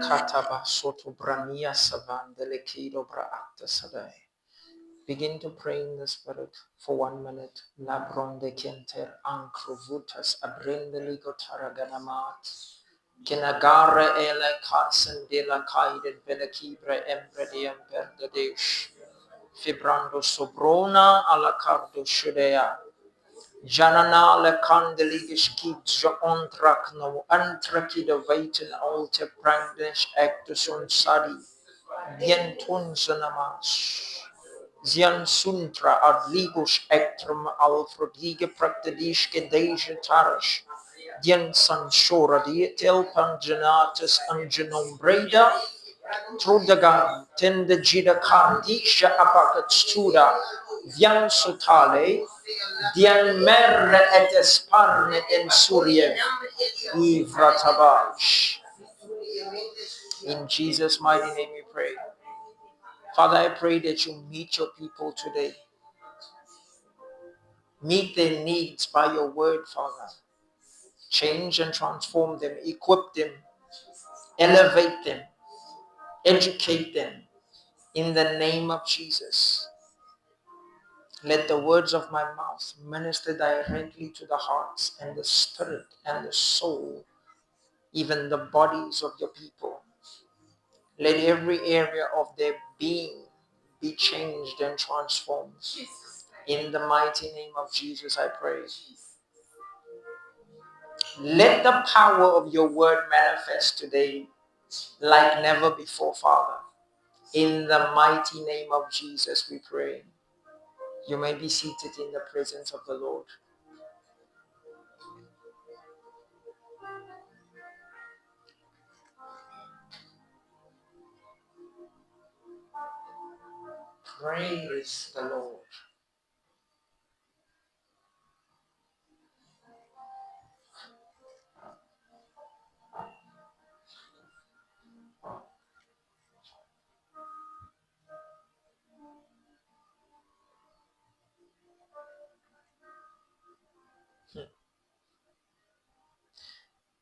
Kataba soto brania savandele kido braakta sadai. Begin to pray in the spirit for 1 minute. Labronde kenter ankrovutas abrende ligo taraganamat. Kinagare ele kansen de la kaide velekibre embrediam verdedesh. Fibrando sobrona alla cardo shudea. Janana le candeligish kids jo ontrak no antraki de vaiten alte brandish actus on sadi. Dien tunzanamas. Zian suntra ad ligos ectrum alfrodige practidisque deje tarish. Dien sanshora dietel panginatus angenom breda. Trudagan tende gida candisha apacatura. Vian sotale. Dien merre et esparne en suriev. Ivratabash. In Jesus' mighty name we pray. Father, I pray that you meet your people today. Meet their needs by your word, Father. Change and transform them, equip them, elevate them, educate them in the name of Jesus. Let the words of my mouth minister directly to the hearts and the spirit and the soul, even the bodies of your people. Let every area of their being be changed and transformed. In the mighty name of Jesus, I pray. Let the power of your word manifest today like never before, Father. In the mighty name of Jesus, we pray. You may be seated in the presence of the Lord. Praise the Lord.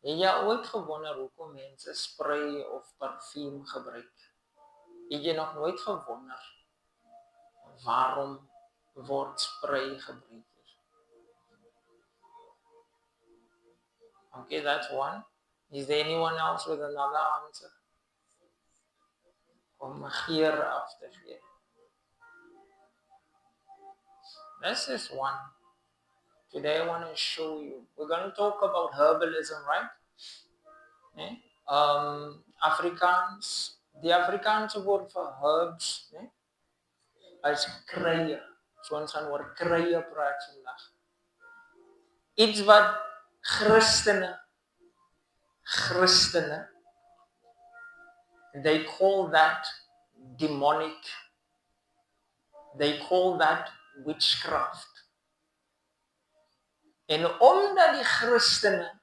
Het jy ooit gewonder hoekom mense spray of parfuum gebruik? Het jy nog nooit gewonder waarom word spray gebruik? Okay, that's one. Is there anyone else with another answer? Om geur af te gee. This is one. Today I want to show you. We're going to talk about herbalism, right? Afrikaans. Die Afrikaanse woord vir herbs is kruie. So ons gaan oor kruie praat vandag. Iets wat Christene, they call that demonic. They call that witchcraft. En omdat die Christene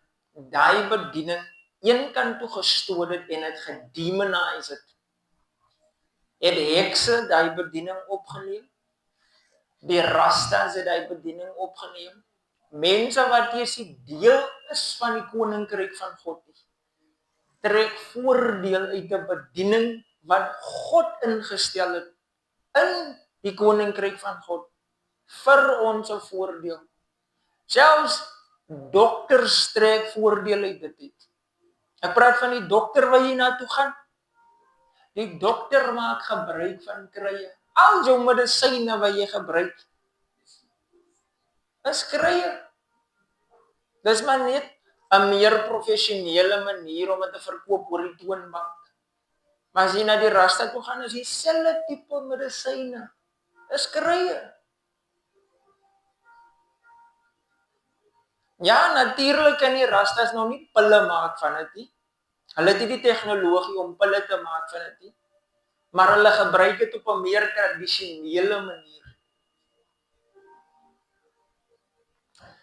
daai bediening een kant toe gestoot het en het gedemonize het hekse daai bediening opgeneem. Die Rastas het daai bediening opgeneem. Mense wat eers deel is van die koninkryk van God nie, trek voordeel uit 'n bediening wat God ingestel het in die koninkryk van God vir ons voordeel. Selfs dokters trek voordeel uit dit. Ek praat van die dokter waar jy na toe gaan. Die dokter maak gebruik van kruie. Al jou medisyne wat jy gebruik is kruie. Dis maar net 'n meer professionele manier om dit te verkoop oor die toonbank. Maar as jy na die Rasta toe gaan, is dieselfde tipe medisyne. Dis kruie. Ja, natuurlik kan die Rastas nou nie pille maak van dit nie. Hulle het nie die tegnologie om pille te maak van dit nie. Maar hulle gebruik dit op 'n meer tradisionele manier.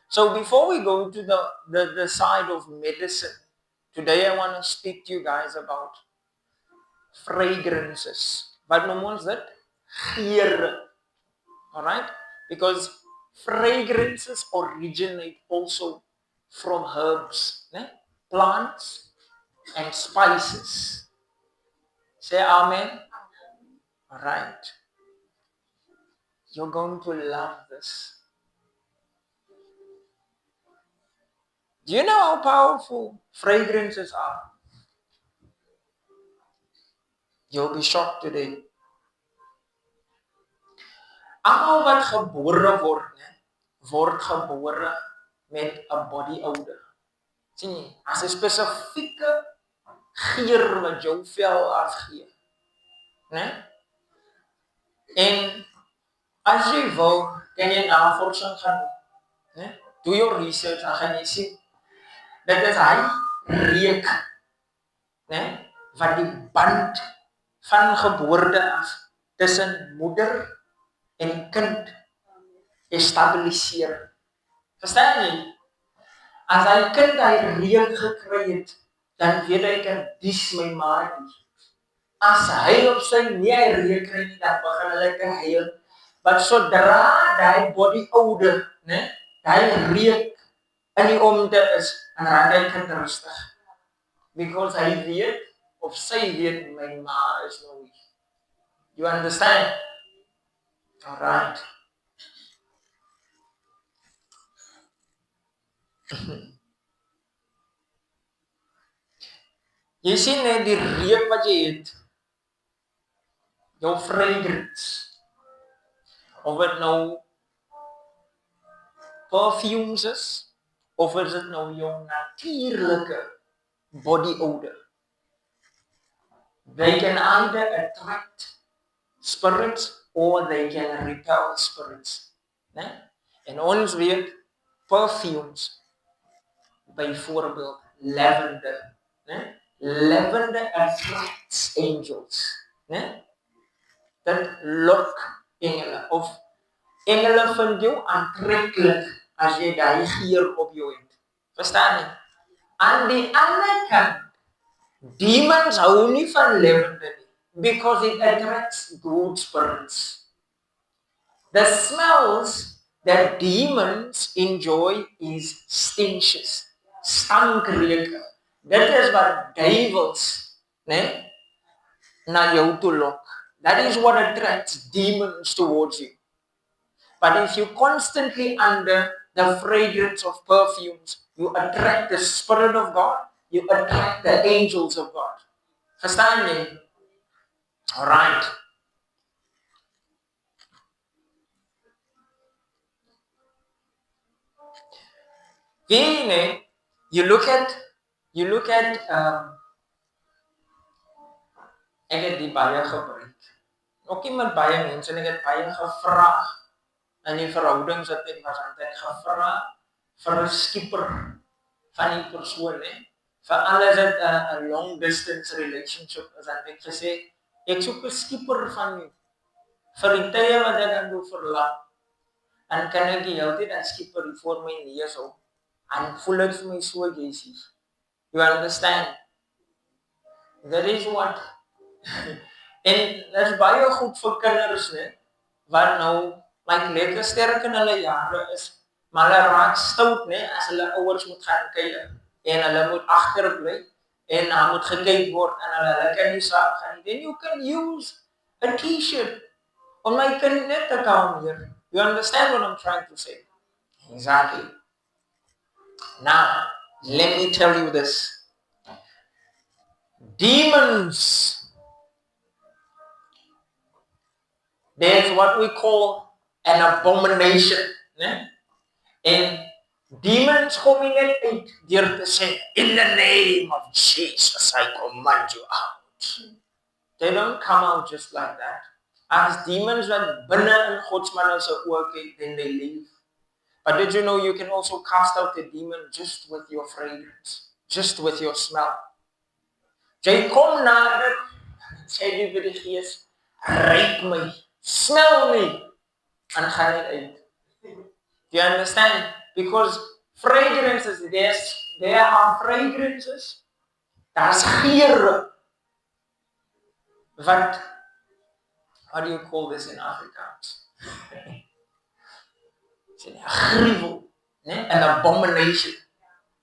So before we go to the side of medicine, today I want to speak to you guys about fragrances. Wat noem ons dit? Geure. Alright? Because fragrances originate also from herbs, plants and spices. Say amen. Alright. You're going to love this. Do you know how powerful fragrances are? You'll be shocked today. Almal wat gebore word gebore met 'n body odor. Sien jy? As 'n spesifieke geur wat jou vel afgee. Né? En as jy wil, kan jy navorsing gaan doen. Né? Do your research, dan gaan jy sien dat is hy reuk, né? Wat die band van geboorte af tussen moeder en kind stabiliseer. Verstaan jy? As hy kind hy reuk gekry het, dan weet hy kan dis my maatjie. As hy op sy nie hy reuk kry nie, dan begin hulle te huil. Maar sodra daai body odor, né? Daai reuk in die omte is, en raak hy kind rustig. Because hy weet, of sy weet, my ma is nou hier. You understand? Alright. Jy sien net die reuk wat jy het, jou fragrance, of het nou perfumes is, of is dit nou jou natuurlike body odor. They can either attract spirits or they can repel spirits. Né? En ons weet perfumes, byvoorbeeld lavender. Né? Lavender attracts angels. Né? Dit lok engele, of engele vind jou aantreklik as jy daai geur op jou het. Verstaan jy? Aan die ander kant, demons hou nie van lavender nie, because it attracts good spirits. The smells that demons enjoy is stenches, stankreuke. Dit is wat duivels, né, na jou toe lok. That is what attracts demons towards you. But if you constantly under the fragrance of perfumes, you attract the Spirit of God, you attract the angels of God. Verstaan jy? Alright. You look at ek het die baie gebruik. Ook nie met baie mense, en ek het baie gevra in die verhoudings wat ek was aan het gevra vir 'n skipper van die persoon, hè. Veral as dit 'n long distance relationship is, en ek gesê, ek soek 'n skipper van jou vir die tye wat ek aan jou verlang. En kan ek die hele tyd 'n skipper voor my neus hou. En voel dit vir my so geesig. You understand? That is what. En dit is baie goed vir kinders, né? Wat nou lekker sterk in hulle jare is, maar hulle raak stout, né, as hulle ouers moet gaan kuier. En hulle moet agterbly en dan moet gekyk word en hulle kan nie saam gaan nie. Then you can use a t-shirt om my kind net te kalmeer. You understand what I'm trying to say? Exactly. Now, let me tell you this. Demons, there's what we call an abomination. Né? And demons kom nie net uit deur te sê, in the name of Jesus, I command you out. They don't come out just like that. As demons wat binne in Godsmanne se oë kyk, then they leave. But did you know you can also cast out a demon just with your fragrance, just with your smell? Jy kom nader, sê jy vir die gees, ruik my, smell me, en gaan dit uit. Do you understand? Because fragrances, there are fragrances, daar's geure, wat, how do you call this in Afrikaans? Gruwel, an abomination.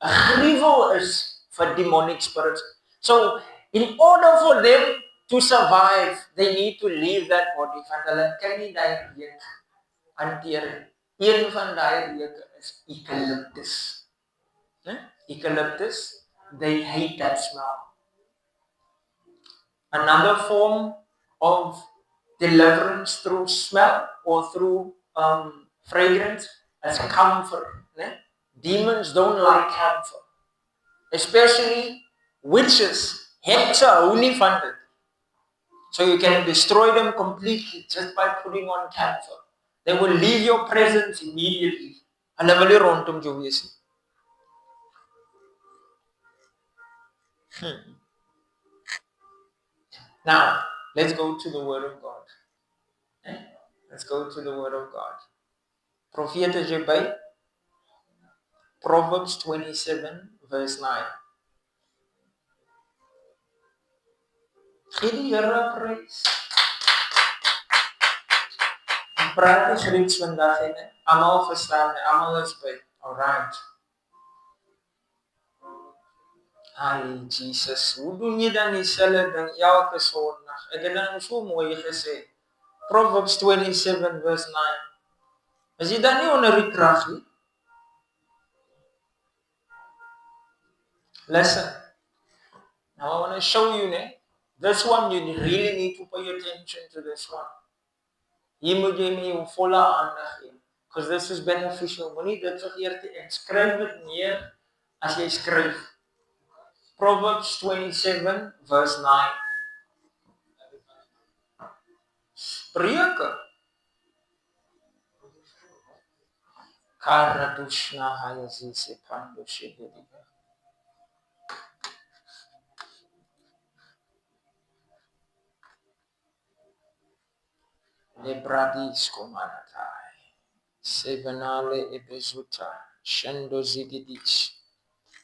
A gruwel is for demonic spirits. So, in order for them to survive, they need to leave that body. Want hulle kan nie daai reuk hanteer. Een van daai reuke is eucalyptus. Eucalyptus, they hate that smell. Another form of deliverance through smell or through fragrance is camphor. Demons don't like camphor. Especially witches. Heksa only funded. So you can destroy them completely just by putting on camphor. They will leave your presence immediately. And never really rondom jou wees nie. Now, let's go to the Word of God. Let's go to the Word of God. Profete is jy by? Proverbs 27 verse 9. Gee die Here prys. Ek praat nie Grieks vandag nie. Almal verstaan, almal is by. Alright. Ai Jesus, hoe doen jy dan dieselfde ding elke Sondag? Ek het dan so mooi gesê. Proverbs 27 verse 9. Is jy dan nie onder die krag nie? Listen. Now I want to show you, this one you really need to pay attention to this one. Hier moet jy my volle aandag gee, because this is beneficial. Moenie dit vergeet nie. En skryf dit neer as jy skryf. Proverbs 27 verse 9. Spreuke. Karadushna hayazise pandoshedeliga. Lebradis komanatai. Sevenale ebezuta. Shendo zigidich.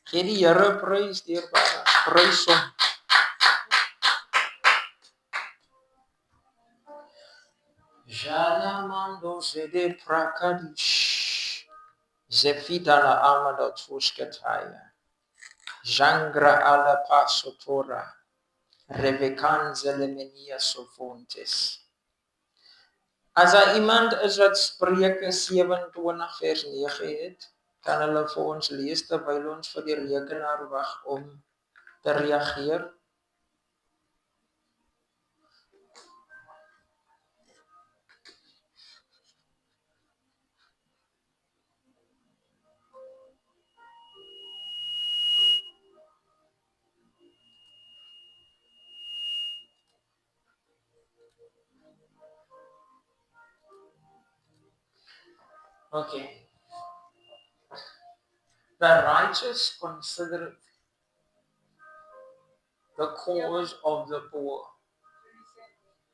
Gee die Here prys, dierbare. Prys hom. Jana mando zede prakadish. Zefidala amadot fusketaya. Jangra ala pasotora. Revekanze lemenia sofontes. As iemand is wat Spreuke 27 vers 9 het, kan hulle vir ons lees terwyl ons vir die rekenaar wag om te reageer. Okay. The righteous consider the cause of the poor.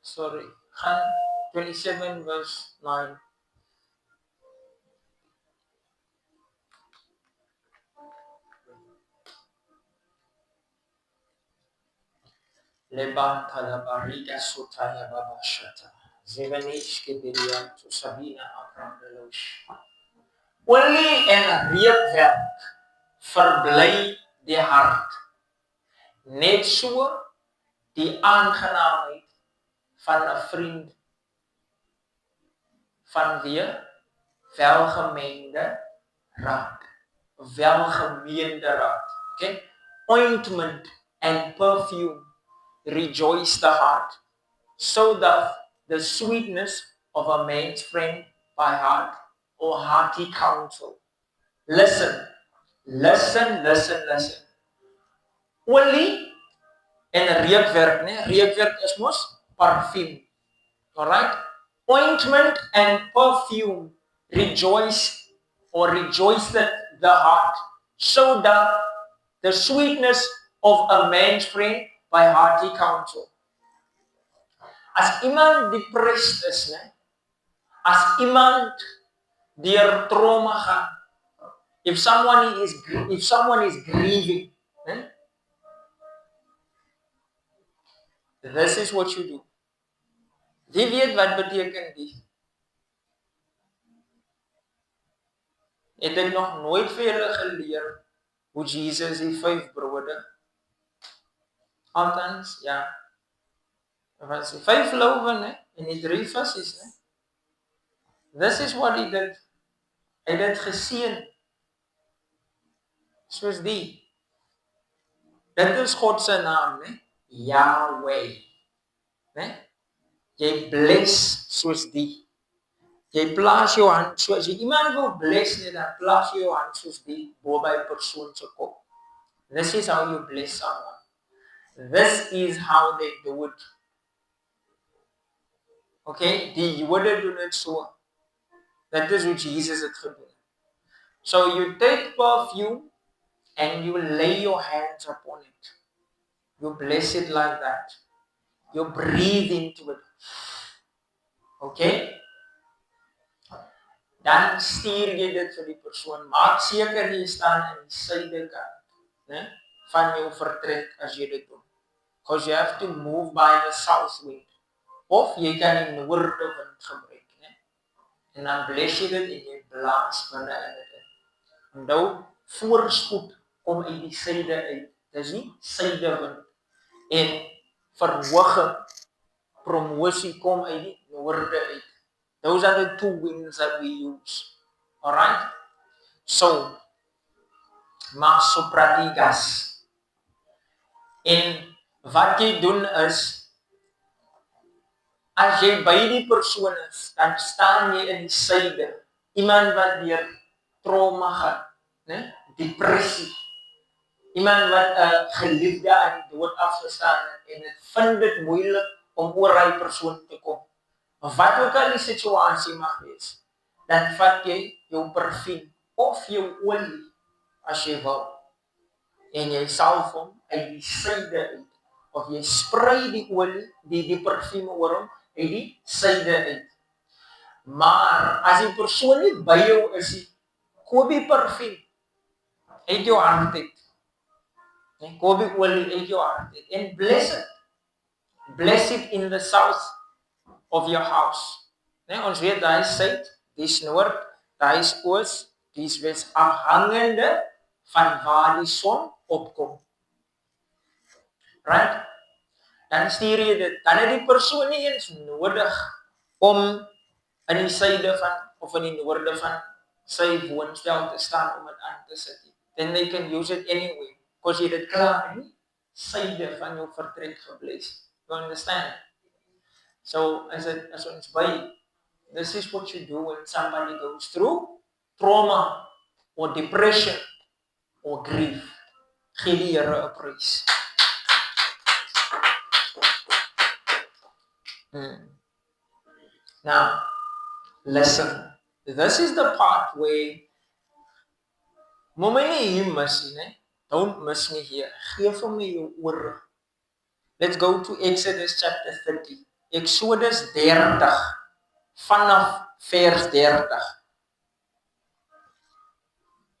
Sorry. 27 verse 9. Levanta la barriga sotaya babashata. Zevenish kebirian to Sabina Abrandelosh. Only en reepwerk verbly die hart. Net so die aangenaamheid van 'n vriend van wie welgemeende raad. Welgemeende raad. Okay? Ointment and perfume rejoice the heart, so that the sweetness of a man's friend by heart or hearty counsel. Listen. Olie en reukwerk, reukwerk is mos parfum. Alright? Ointment and perfume rejoiced the heart, so that the sweetness of a man's friend by hearty counsel. As iemand depressed is, as iemand deur trauma gaan, if someone is grieving, this is what you do. Wie weet wat beteken die? Het ek nog nooit vir julle geleer hoe Jesus die 5 brode, althans, ja, was 5 loawe, né? En die 3 visse, né? This is what he did. Hy het dit geseën. Soos die. Dit is God se naam, né? Yahweh. Né? Jy bless soos die. Jy plaas jou hand, so as jy iemand wil bless, net dan plaas jy jou hand soos die, bo by persoon se kop. This is how you bless someone. This is how they do it. Okay, die Jode doen dit so. That is hoe Jesus het gedoen. So you take perfume and you lay your hands upon it. You bless it like that. You breathe into it. Okay? Dan stuur jy dit vir die persoon. Maak seker jy staan in die suidekant, né, van jou vertrek as jy dit doen. Because you have to move by the south wind. Of jy kan die noorde wind gebruik, né? En dan bless jy dit en jy blaas binne in dit. Onthou, voorspoed kom uit die suide uit. Dis nie suidewind. En verhoging, promosie kom uit die noorde uit. Those are the 2 winds that we use. Alright? So, mas sopradigas. En wat jy doen is, as jy by die persoon is, dan staan jy in die suide. Iemand wat deur trauma gaan, né? Depressie. Iemand wat 'n geliefde aan die dood afgestaan het en dit vind dit moeilik om oor hy persoon te kom. Maar wat ook al die situasie mag wees, dan vat jy jou parfum of jou olie, as jy wil, en jy salf hom uit die syde uit, of jy sprei die olie, die parfum oor hom, uit die syde uit. Maar, as die persoon nie by jou is, koop die parfum uit jou hand uit, koop die olie uit jou hand uit, en bless it. Bless it in the south of your house. Ons weet, daar is suid, die is noord, daar is oos, die is wes, afhangende van waar die son opkom. Right? Dan stuur jy dit, dan het die persoon nie eens nodig om in die suide van, of in die noorde van sy woonstel te staan om het aan te sit. Then they can use it anyway, because jy dit klaar in die suide van jou vertrek gebless. You understand? So, as ons by, this is what you do when somebody goes through trauma, or depression, or grief. Gee die Here 'n prys. Now, listen. This is the part where, moenie hier mis nie, don't miss me here. Geef hom jou oor. Let's go to Exodus chapter 30. Exodus 30, vanaf vers 30.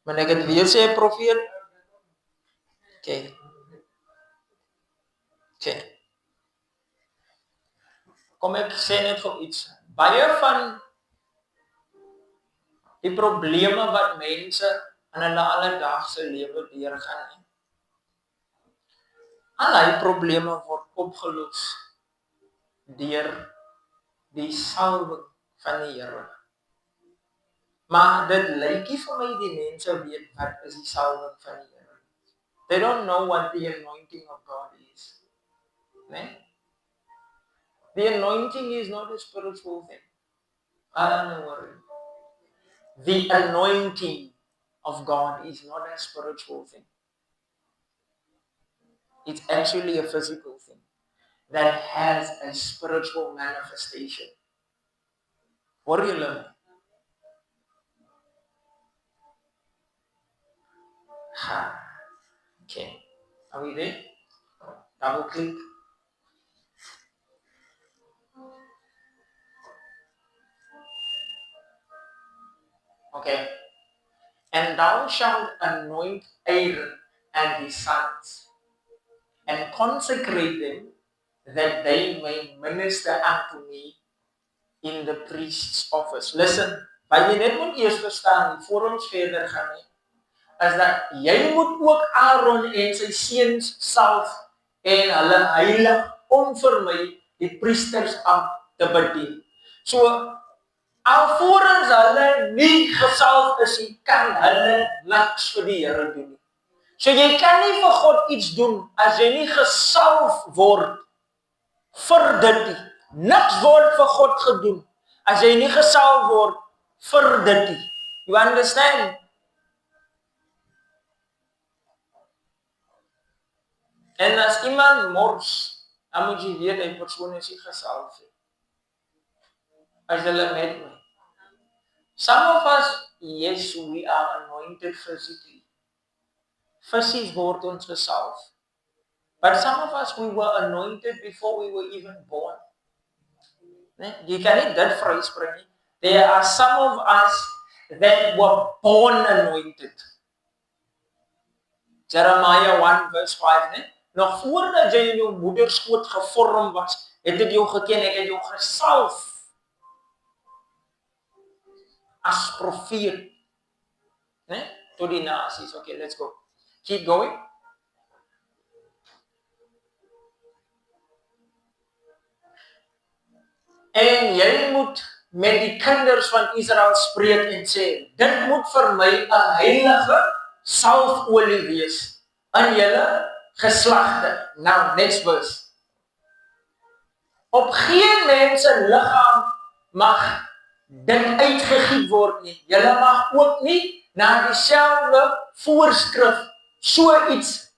Maar ek het weer sê, profeet. Okay. Kom ek sê net gou iets. Baie van die probleme wat mense in hulle alledaagse lewe deurgaan, al die probleme word opgelos deur die salwing van die Here. Maar dit lyk nie vir my die mense weet wat is die salwing van die Here. They don't know what the anointing of God is. Nee? The anointing is not a spiritual thing. Don't worry. The anointing of God is not a spiritual thing. It's actually a physical thing that has a spiritual manifestation. What do you learn? Okay. Are we there? Double click. Okay. And thou shalt anoint Aaron and his sons, and consecrate them, that they may minister unto me in the priest's office. Listen, wat jy net moet eers verstaan, voor ons verder gaan, is dat jy moet ook Aaron en sy seuns salf, en hulle heilig onvermy, die priestersambt te bedien. So, alvorens hulle nie gesalf is nie, kan hulle niks vir die Here doen nie. So jy kan nie vir God iets doen as jy nie gesalf word vir dit nie. Niks word vir God gedoen as jy nie gesalf word vir dit nie. You understand? En as iemand mors, dan moet jy weet, die persoon is nie gesalf nie. As hulle met my. Some of us, yes, we are anointed physically. Fisies word ons gesalf. But some of us, we were anointed before we were even born. Jy kan nie dit vryspring nie. There are some of us that were born anointed. Jeremiah 1 verse 5, né? Nog voordat jy in jou moederskoot gevorm was, het dit jou geken, ek het jou gesalf as profeet, né? Tot die nasies. Okay, let's go. Keep going. En jy moet met die kinders van Israel spreek en sê, dit moet vir my 'n heilige salfolie wees in julle geslagte. Now, next verse. Op geen mens se liggaam mag dit uitgegiet word nie. Julle mag ook nie na dieselfde voorskrif so iets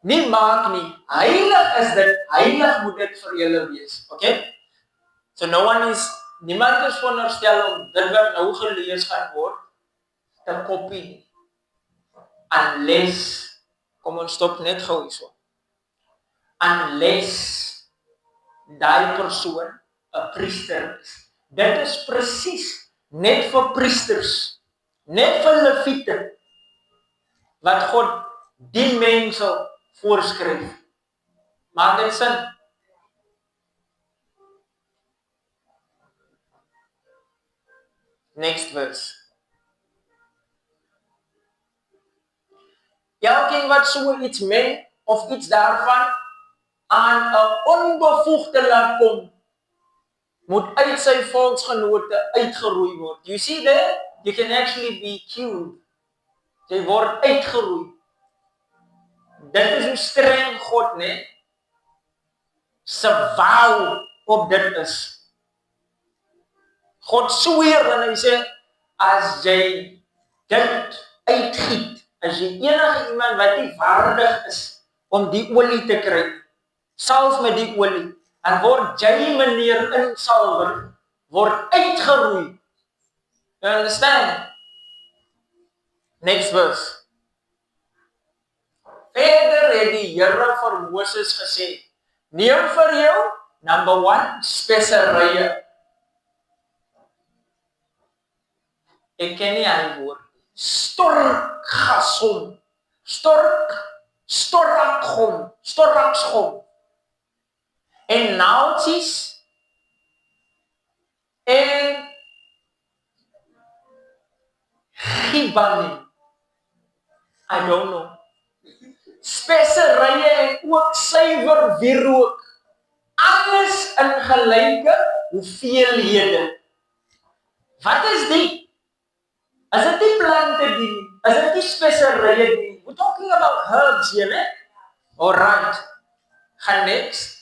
nie maak nie. Heilig is dit, heilig moet dit vir julle wees. Okay? So niemand is veronderstel om dit wat nou gelees gaan word te kopie nie. Unless, kom ons stop net gou hierso. Unless daai persoon 'n priester is. Dit is presies net vir priesters, net vir leviete, wat God die mense voorskryf. Maak dit sin? Next verse. Elkeen wat so iets meng of iets daarvan aan 'n onbevoegde laat kom, moet uit sy volksgenote uitgeroei word. You see there? You can actually be killed. Jy word uitgeroei. Dit is hoe streng God, né? Se wou op dit is. God sweer en hy sê, as jy dit uitgiet, as jy enige iemand wat nie waardig is om die olie te kry, salf met die olie, en word jy meneer insalwer, word uitgeroei. You understand? Next verse. Verder het die Here vir Moses gesê, neem vir jou, number 1, speserye. Ek ken nie hy woord. Storkgasom. Storakgom. En naaldjies. En gibanim. I don't know. Speserye en ook suiwer wierook. Alles in gelyke hoeveelhede. Wat is die? Is dit die plante die? Is dit die speserye die? We're talking about herbs here, né? Alright. Gaan next.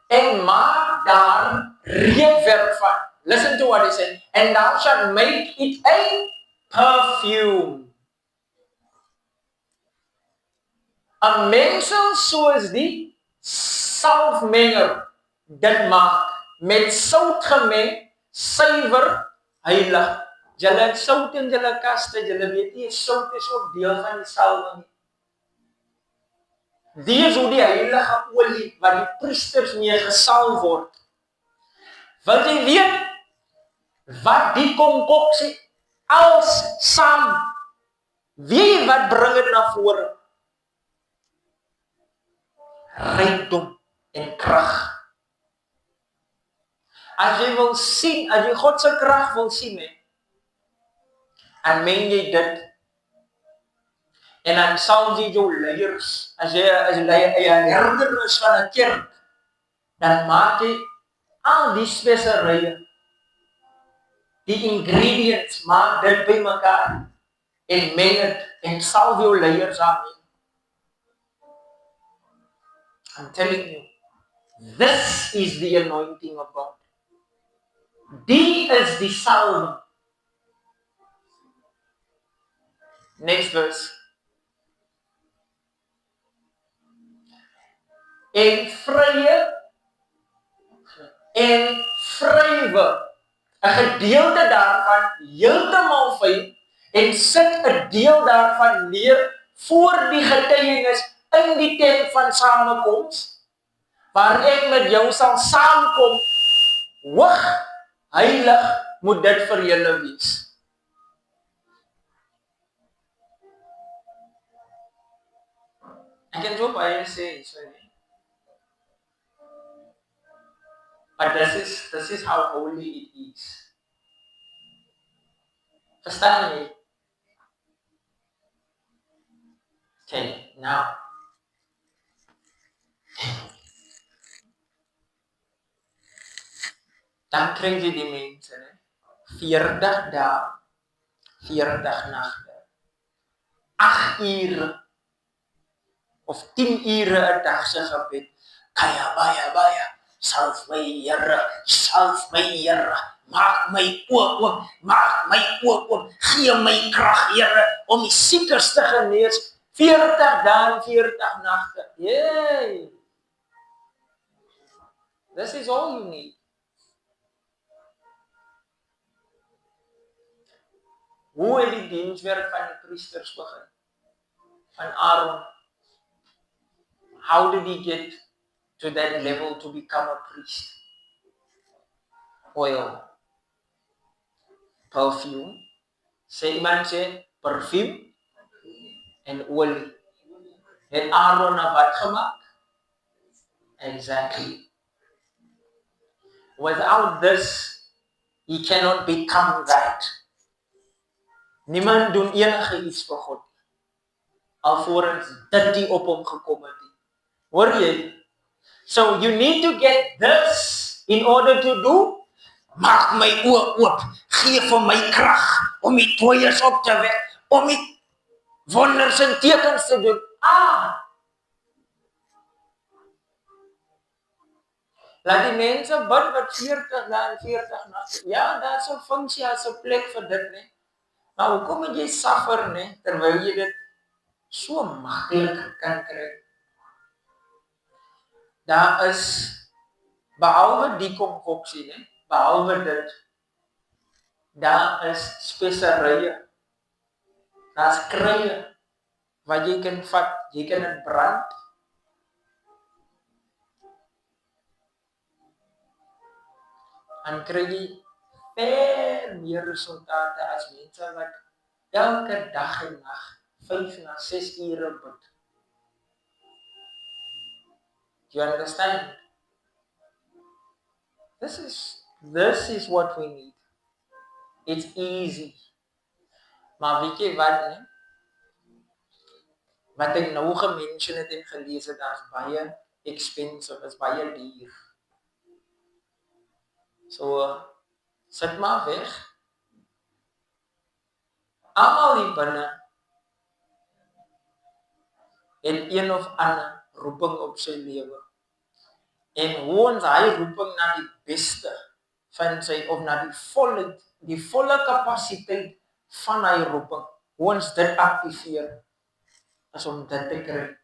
En maak daar reukwerk van. Listen to what he said. And thou shalt make it a perfume. 'n mengsel soos die salfmenger dit maak, met sout gemeng, suiwer, heilig. Julle het sout in julle kaste, julle weet nie, sout is ook deel van die salwing. Die is hoe die heilige olie, wat die priesters mee gesalf word. Wil jy weet, wat die konkoksie, als saam, wie wat bring het na vore? Rykdom en krag. As jy wil sien, as jy God se krag wil sien, en meng jy dit, En dan sal jy jou leiers, as jy 'n herder is van 'n kerk, dan maak jy al die speserye, die ingredients, maak dit bymekaar en meng dit en salf jou leiers daarmee. I'm telling you, this is the anointing of God. Die is die salwing. Next verse. En vrye en vrywe, 'n gedeelte daarvan heeltemal fyn en sit 'n deel daarvan neer voor die getuienis in die tent van samekoms, waar ek met jou sal saamkom. Hoog, heilig moet dit vir julle wees. Ek kan so baie sê, but this is how holy it is. Verstaan jy? Okay, now. Dan kry jy die mense, 40 dae, 40 nagte, 8 ure of 10 ure 'n dag se gebed. Kaya baie, salf my Here, maak my oop, gee my krag, Here, om die siekes te genees. 40 dae, 40 nagte. Yay! This is all you need. Hoe het die dienswerk van die priesters begin? Van Aaron. How did he get to that level to become a priest? Oil. Perfume. Sê iemand sê perfume en olie. Het Aaron na wat gemaak? Exactly. Without this, he cannot become that. Niemand doen enige iets vir God, alvorens dit die op hom gekom het. Hoor jy? So you need to get this in order to do. Maak my oop, gee vir my krag om die dooies op te wek, om die wonders en tekens te doen. Laat die mense bid wat 40 dae en 40 nagte. Ja, daar is 'n funksie, as 'n plek vir dit, nee. Maar hoekom moet jy suffer, nee, terwyl jy dit so maklik kan kry? Daar is, behalwe die konkoksie, nee, behalwe dit, daar is speserye, daar is kruie, wat jy kan vat, jy kan dit brand, en kry jy veel meer resultate as mense wat elke dag en nag 5 na 6 ure bid. Do you understand? This is what we need. It's easy. Maar weet jy wat, nee? Wat ek nou gemention het en gelees het, dat is baie expensive, is baie duur. So, sit maar weg. Almal hier binne het een of ander roeping op sy lewe. En hoe ons hy roeping na die beste van sy, of na die volle kapasiteit van hy roeping, hoe ons dit aktiveer, is om dit te kry,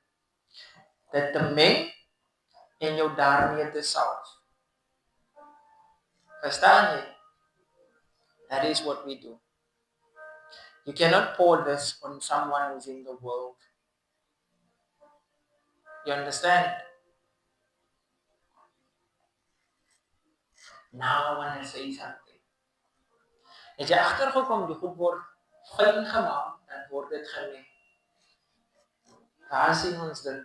dit te meng en jou daarmee te salf. Verstaan jy? That is what we do. You cannot pour this on someone who's in the world. You understand? Now I want to say something. Het jy agtergekom, die goed word fyn gemaak, dan word dit gemeng. Waar sien ons dit?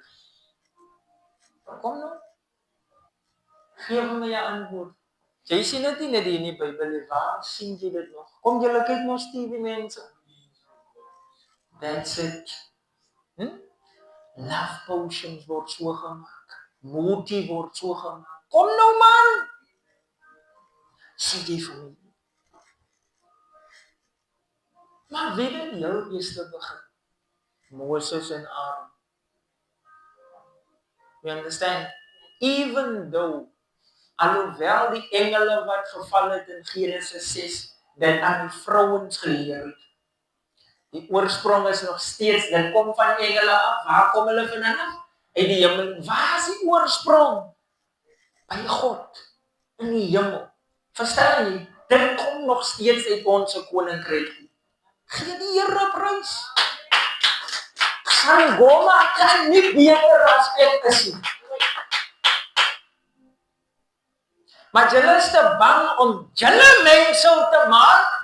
Kom nou. Geef my 'n antwoord. Jy sien dit nie net in die Bybel, waar sien jy dit nog? Kom julle kyk mos TV mense. That's it. Love potions word so gemaak. Motie word so gemaak. Kom nou man! Sê jy vir my. Maar wie het heel eerste begin? Moses en Aaron. You understand? Even though, alhoewel die engele wat geval het in Genesis 6, dit aan die vrouens geleer het. Die oorsprong is nog steeds, dit kom van engele af. Waar kom hulle vandaan af? Uit die hemel. Waar is die oorsprong? By God. In die hemel. Verstaan jy? Dit kom nog steeds uit ons koninkryk. Gee die Here prys. Sangoma kan nie beter as ek is nie. Maar julle is te bang om julle mense te maak,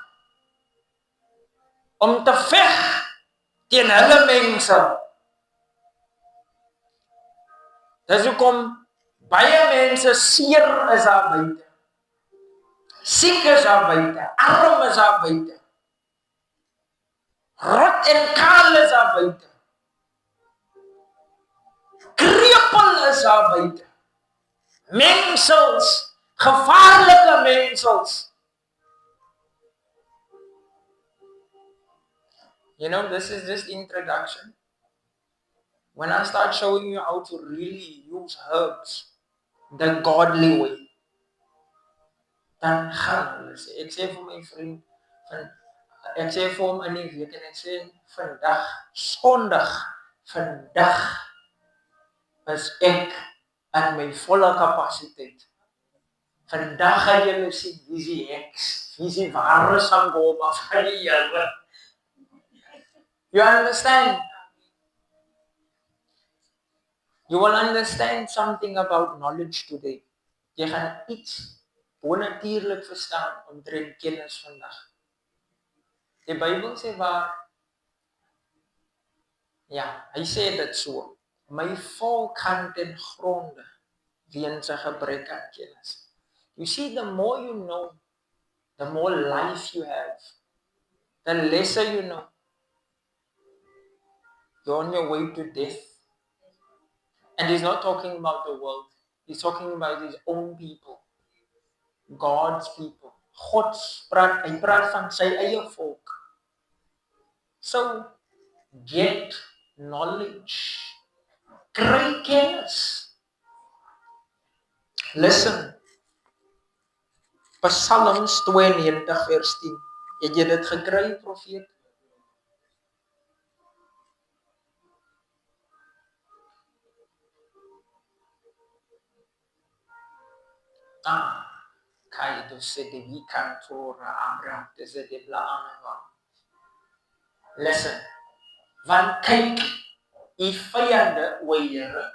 om te veg teen hulle mense. Dis hoekom baie mense seer is daar buite. Siek is daar buite, arm is daar buite. Rot en kaal is daar buite. Krepel is daar buite. Mengsels, gevaarlike mengsels. You know, this is just introduction. When I start showing you how to really use herbs, the godly way, dan gaan hulle sê, ek sê vir my vriend, ek sê vir hom in die week, en ek sê, vandag, Sondag, vandag, is ek aan my volle kapasiteit. Vandag gaan julle sien, wie is die heks, wie is die ware Sangoma van die Here. You understand? You will understand something about knowledge today. Jy gaan iets onnatuurlik verstaan omtrent kennis vandag. Die Bybel sê waar, ja, hy sê dit so, my volk gaan ten gronde weens 'n gebrek aan kennis. You see, the more you know, the more life you have, the lesser you know. You're on your way to death. And he's not talking about the world. He's talking about his own people. God's people. Hy praat van sy eie volk. So, get knowledge. Kry kennis. Listen. Psalms 92 vers 10. Het jy dit gekry, profeet? Kaido se de vikantora amra de se de blaanava. Listen. Want kyk, u vyande, o Here,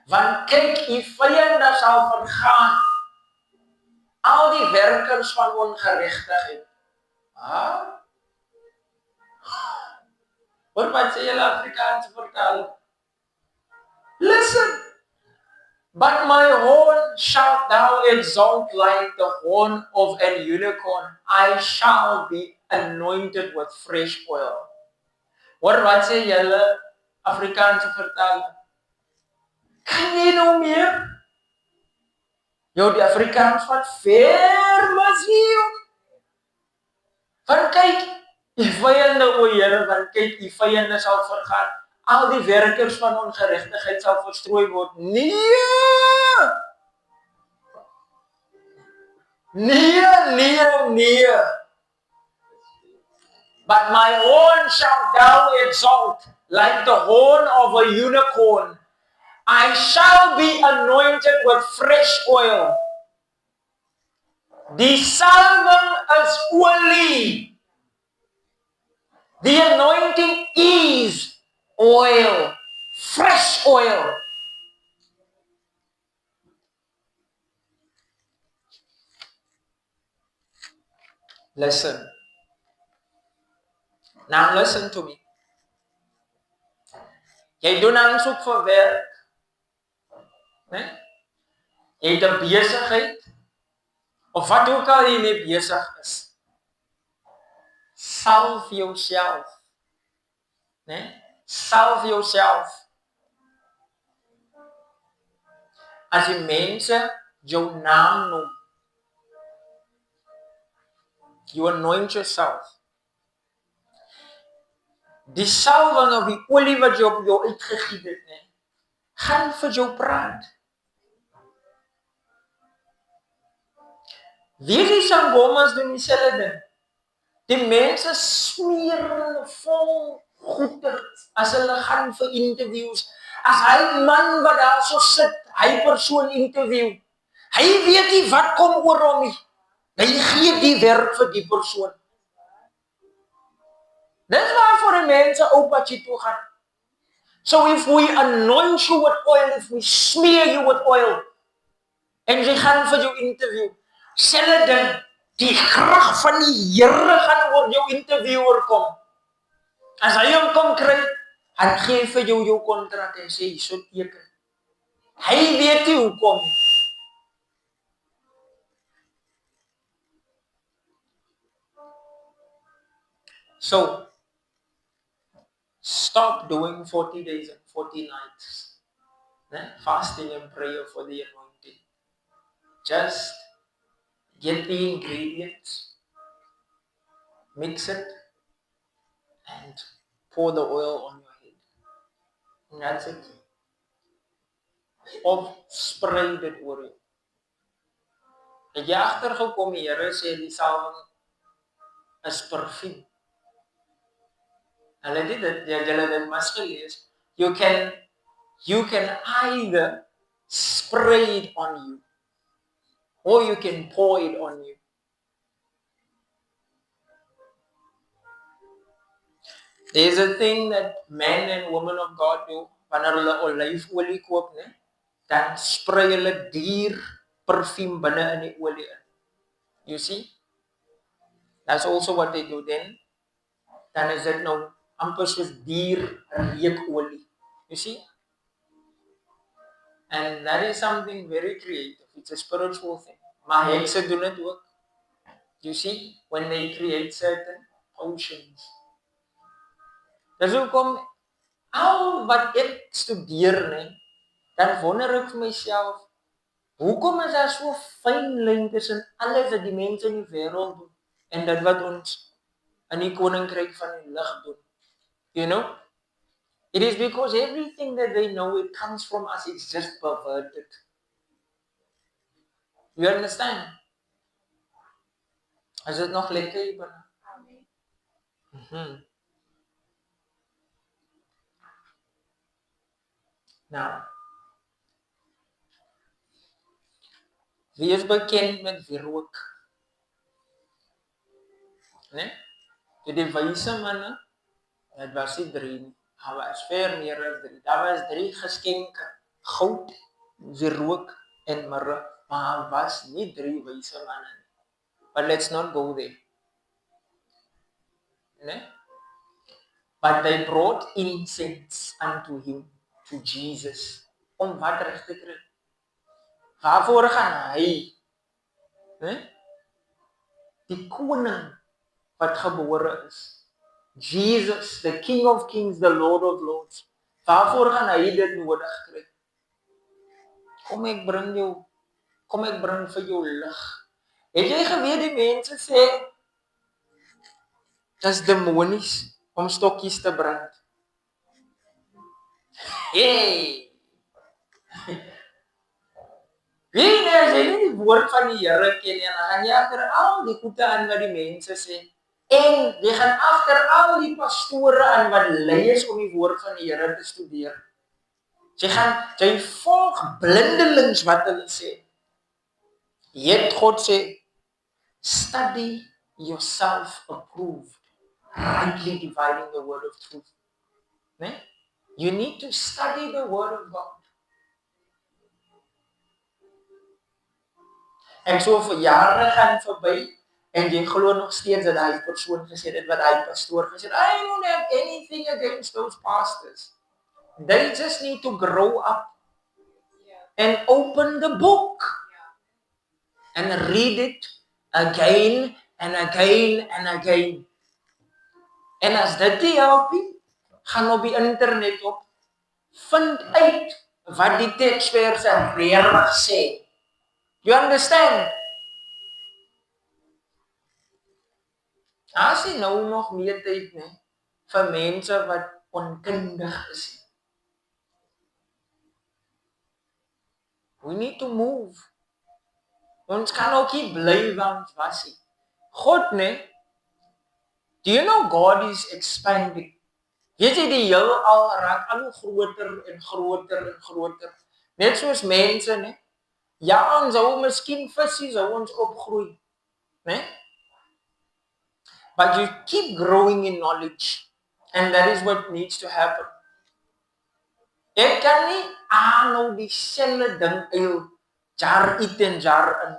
want kyk, u vyande sal vergaan. Al die werkers van ongeregtigheid. Hoor wat sê julle Afrikaanse vertaling? Listen. But my horn shalt thou exalt like the horn of an unicorn. I shall be anointed with fresh oil. Hoor wat sê julle Afrikaanse vertaling? Kan jy nou meer? Die Afrikaans wat ver masiel. Want kyk, die vyande, o Here, want kyk, die vyande sal vergaan. Al die werkers van ongeregtigheid sal verstrooi word. Nee! Nee. But my horn shalt thou exalt like the horn of a unicorn. I shall be anointed with fresh oil. Die salwing is olie. The anointing is oil. Fresh oil. Listen. Now listen to me. Jy doen aansoek vir werk. Nee? Jy het 'n besigheid, of wat ook al jy mee besig is. Salf jouself. Nee? Salf jouself. As die mense jou naam noem, you anoint yourself. Die salwing of die olie wat jy op jou uitgegiet het, gaan vir jou praat. Wie die sangomas doen dieselfde ding. Die mense smeer hulle vol goeder as hulle gaan vir interviews. As hy man wat daar so sit, hy persoon interview, hy weet nie wat kom oor hom nie. Hy gee die werk vir die persoon. Dis waarvoor die mense Oupachi toe gaan. So if we anoint you with oil, if we smear you with oil, en jy gaan vir jou interview, selfde ding, die krag van die Here gaan oor jou interviewer kom. As hy hom kom kry, hy gee vir jou kontrak en sê, jy so teken. Hy weet nie hoekom. So, stop doing 40 days and 40 nights. Fasting and prayer for the anointing. Just get the ingredients, mix it, and pour the oil on your head. And that's it. Of spray dit oor jou. Het jy agtergekom, die Here sê die salwing is parfuum. Hulle dit, julle dit mas gelees. You can either spray it on you, or you can pour it on you. There's a thing that men and women of God do. Wanneer hulle olyfolie koop, dan spray hulle dier parfuum binne in die olie in. You see? That's also what they do then. Dan is dit nou amper soos dier reukolie. You see? And that is something very creative. It's a spiritual thing. Maar hekse doen dit ook. You see? When they create certain potions. Dis hoekom al wat ek studeer, dan wonder ek vir myself, hoekom is daar so fyn lyn tussen alles wat die mense in die wêreld doen en dit wat ons in die koninkryk van die lig doen? You know? It is because everything that they know, it comes from us, it's just perverted. You understand? Is dit nog lekker, Ibana? Amen. Nou, wie is bekend met wierook? Die wyse manne, het was nie 3 nie. Daar was ver meer as 3. Daar was 3 geskenke, goud, wierook en mirre. Maar daar was nie 3 wyse manne nie. But let's not go there. But they brought incense unto him, to Jesus. Om wat reg te kry? Waarvoor gaan hy? Die koning wat gebore is. Jesus, the King of Kings, the Lord of Lords. Waarvoor gaan hy dit nodig kry? Kom ek bring vir jou lig. Het jy geweet die mense sê, dis demonies om stokkies te brand? Hey! Wie as jy nie die woord van die Here ken, dan gaan jy agter al die goeie aan wat die mense sê. En jy gaan agter al die pastore aan wat leiers om die woord van die Here te studeer. Jy volg blindelings wat hulle sê. Yet God sê, study yourself approved, rightly dividing the word of truth. You need to study the word of God. En so vir jare gaan verby, en jy glo nog steeds dat hy persoon gesê het, wat hy pastoor gesê het, I don't have anything against those pastors. They just need to grow up and open the book and read it again and again and again. En as dit nie help nie, gaan op die internet op, vind uit wat die teksverse regtig sê. You understand? As jy nou nog meer tyd vir mense wat onkundig is. We need to move. Ons kan ook nie bly waar ons was nie. God, do you know God is expanding? Weet jy die heelal raak al hoe groter en groter en groter. Net soos mense, ja, ons sou miskien visie sou ons opgroei, But you keep growing in knowledge, and that is what needs to happen. Ek kan nie aanhou dieselfde ding eil, jaar uit en jaar in.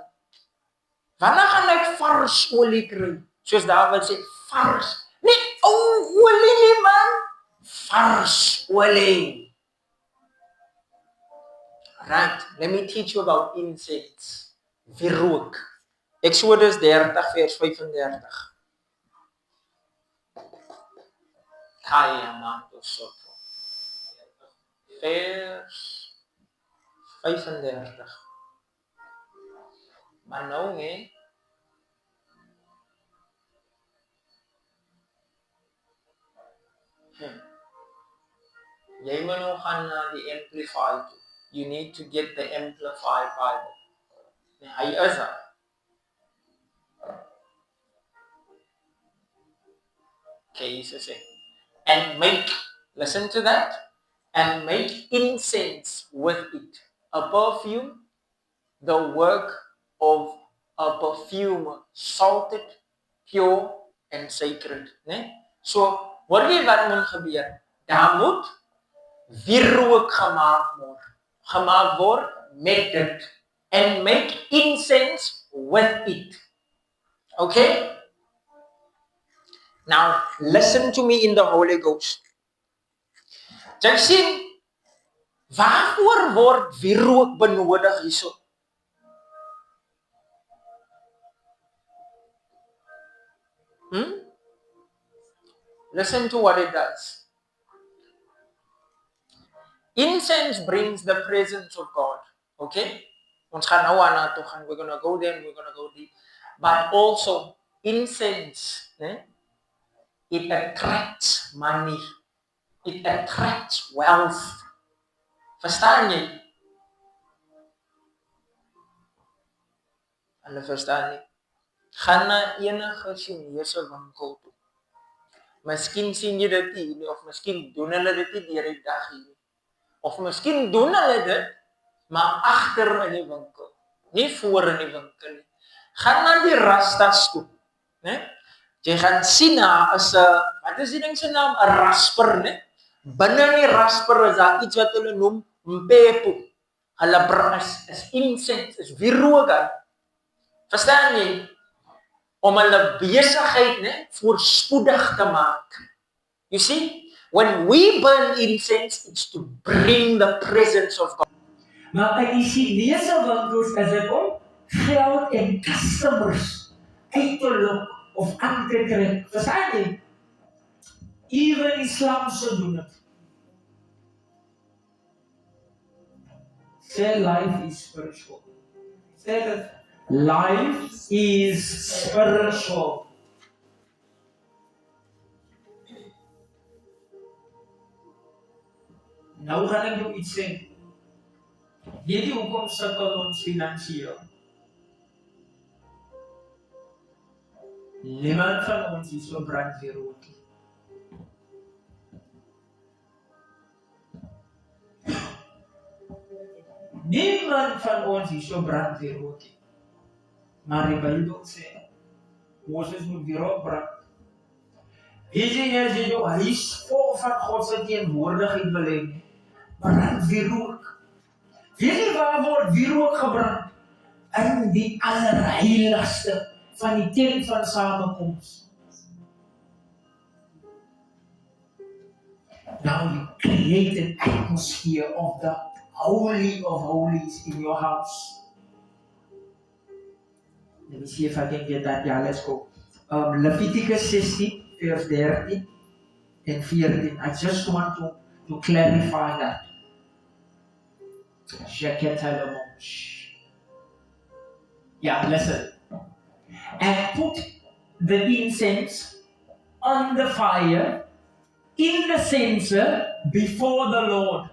Wanneer gaan ek vars olie kry? Soos Dawid sê, vars. Nie ou olie nie, man. Vars olie. Right, let me teach you about incense. Wierook. Exodus 30 vers 35. Kaya man to soto. Vers 35. Maar nou jy moet nou gaan na die Amplified toe. You need to get the Amplified Bible. Hy is daar. Okay, Jesus sê. And make, listen to that, and make incense with it, a perfume, the work of a perfumer, salted, pure, and sacred. So, hoor jy wat moet gebeur? Daar moet wierook gemaak word met dit, and make incense with it. Okay? Now, listen to me in the Holy Ghost. Jy sien, waarvoor word wierook benodig hierso? Listen to what it does. Incense brings the presence of God. Okay? Ons gaan nou aan toe gaan. We're gonna go there and we're gonna go deep. But also, incense, it attracts money. It attracts wealth. Verstaan jy? Hulle verstaan nie. Gaan na enige Chinese winkel toe. Miskien sien jy dit nie, of miskien doen hulle dit nie deur die dag hier. Of miskien doen hulle dit, maar agter in die winkel. Nie voor in die winkel nie. Gaan na die Rastas toe. Jy gaan sien daar is wat is die ding se naam? 'n rasper, Binne in die rasper is daar iets wat hulle noem mpepo. Hulle bring is incense, is wierook. Verstaan jy? Om hulle besigheid voorspoedig te maak. You see, when we burn incense, it's to bring the presence of God. Maar in die Chinese winkels is dit om geld en customers uit te lok of aan te trek. Verstaan jy? Even Islam so doen het. Say life is spiritual. Say that. Life is spiritual. Nou gaan ek jou iets sê. Weet jy hoekom sukkel ons finansiëel? Niemand van ons is so brandweerrook. Niemand van ons is so brandweerrook. Maar die Bybel sê, Moses moet wierook brand. Weet jy as jy jou huis vol van God se teenwoordigheid wil hê, brand wierook. Weet jy waar word wierook gebrand? In die allerheiligste van die tent van samekoms. Now you create an atmosphere of the Holy of Holies in your house. Let me see if I can get that. Yeah, let's go. Leviticus 16, vers 13. en 14. I just want to clarify that. Yeah, listen. And put the incense on the fire in the censer before the Lord,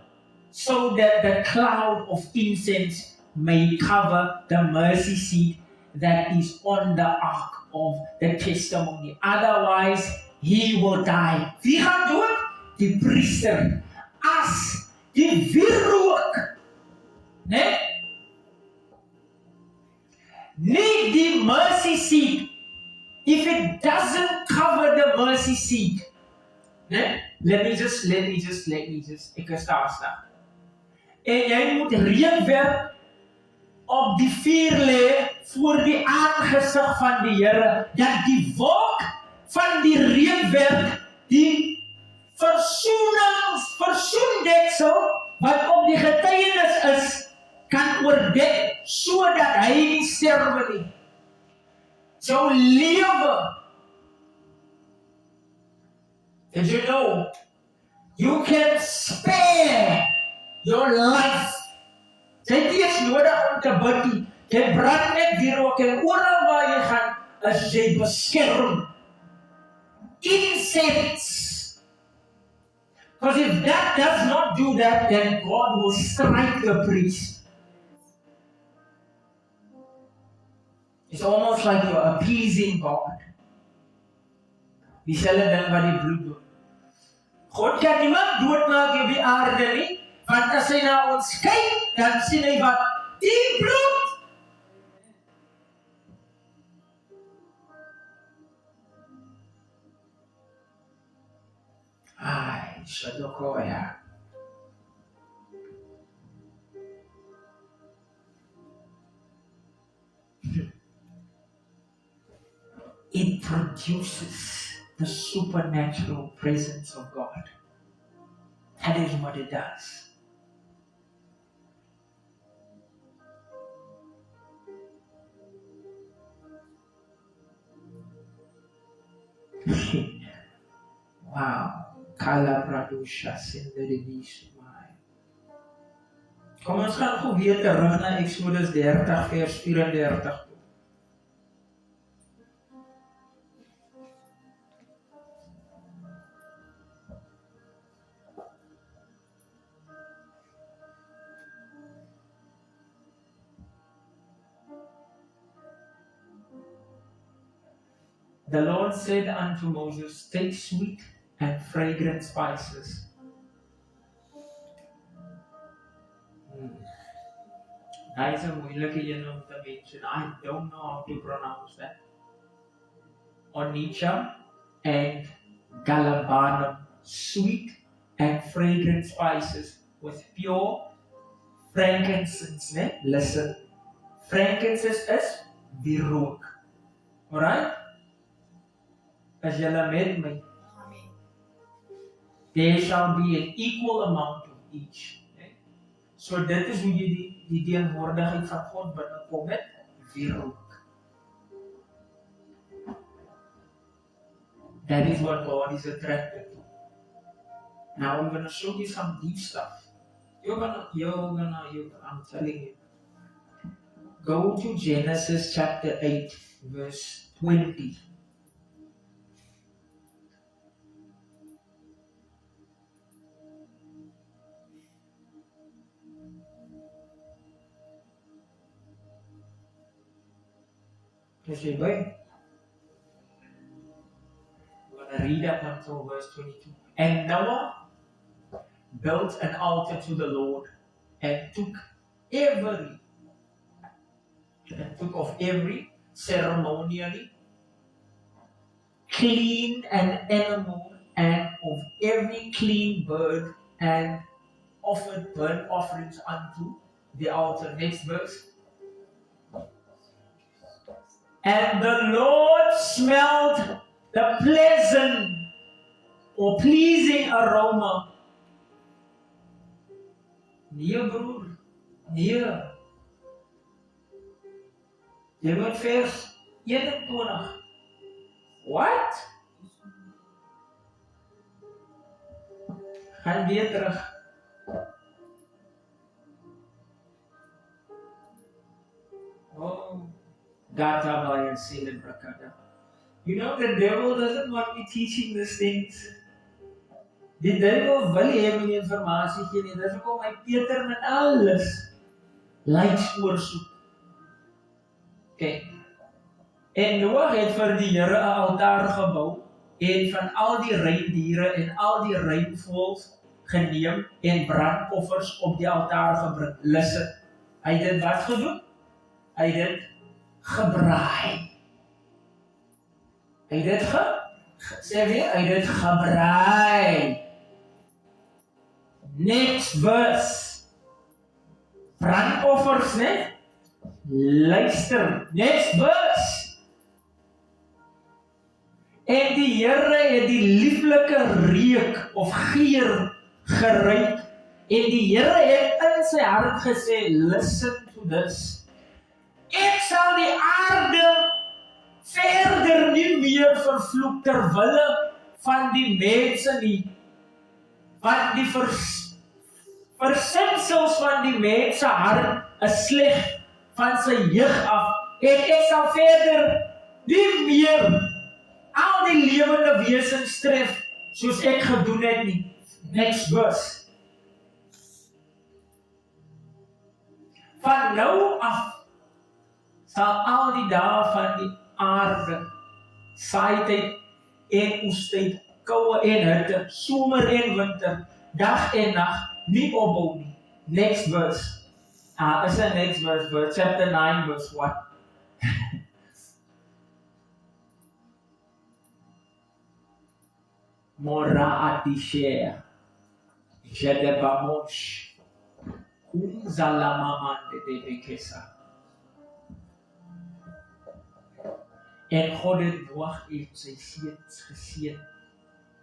so that the cloud of incense may cover the mercy seat that is on the ark of the testimony. Otherwise, he will die. Wie gaan doen? Die priester. As die wierook, nee? Need the mercy seat. If it doesn't cover the mercy seat, nee? Let me just, ek is daar staan. En jy moet reënwerk op die vuur lê voor die aangesig van die Here, dat die wolk van die reënwerk die versoendeksel wat op die getuienis is, kan oordek, sodat hy nie sterwe nie. Jou lewe. Did you know you can spare your life? Jy het nie eens nodig om te bid nie. Jy brand net wierook en oral waar jy gaan, is jy beskerm. Incense. Because if that does not do that, then God will strike the priest. It's almost like you're appeasing God. Dieselfde ding wat die bloed doen. God kan niemand doodmaak op die aarde nie, want as hy na ons kyk, dan sien hy wat? Die bloed! Ai, Shadokoya. It produces the supernatural presence of God. That is what it does. Wow. Kala Pradusha Sindarivisumai. Kom ons gaan gou weer terug na Exodus 30 vers 34. The Lord said unto Moses, take sweet and fragrant spices. That is a moeilike een om te mention. I don't know how to pronounce that. Onycha and galabanum, sweet and fragrant spices with pure frankincense. Listen, frankincense is wierook. Alright? As julle met my. There shall be an equal amount of each. So dit is hoe jy die teenwoordigheid van God binnekom met wierook. That is what God is attracted to. Now I'm going to show you some deep stuff. I'm telling you. Go to Genesis chapter 8, verse 20. Is jy by? I'm going to read up until verse 22. And Noah built an altar to the Lord and took of every ceremonially clean an animal and of every clean bird and offered burnt offerings unto the altar. Next verse. And the Lord smelled the pleasant or pleasing aroma. Nee broer, nee. Jy moet vers 21. What? gaan weer terug. Oh, Gata Bayan Celebrakada. You know, the devil doesn't want me teaching these things. Die duivel wil hê my informasie gee nie. Dis hoekom hy Peter met alles lyks oorsoek. Okay. En Noag het vir die Here 'n altaar gebou en van al die reindiere en al die reinvoëls geneem en brandoffers op die altaar gebring. Listen. Hy het dit wat gedoen? Hy het dit gebraai. Hy het dit sê weer, hy het dit gebraai. Next verse. Brandoffers, né? Luister. Next verse. En die Here het die lieflike reuk of geur geruik. En die Here het in sy hart gesê, listen to this. Ek sal die aarde verder nie meer vervloek ter wille van die mense nie. Want die versinsels van die mense hart is sleg van sy jeug af. En ek sal verder nie meer al die lewende wesens tref soos ek gedoen het nie. Next verse. Van nou af sal al die dae van die aarde, saaityd en oestyd, koue en hitte, somer en winter, dag en nag, nie opbou nie. Next verse. Is a next verse, chapter 9, verse 1. Mora atishea, Jedebamosh, Kumzalamamande de Bekesa. En God het Noag en sy seuns geseën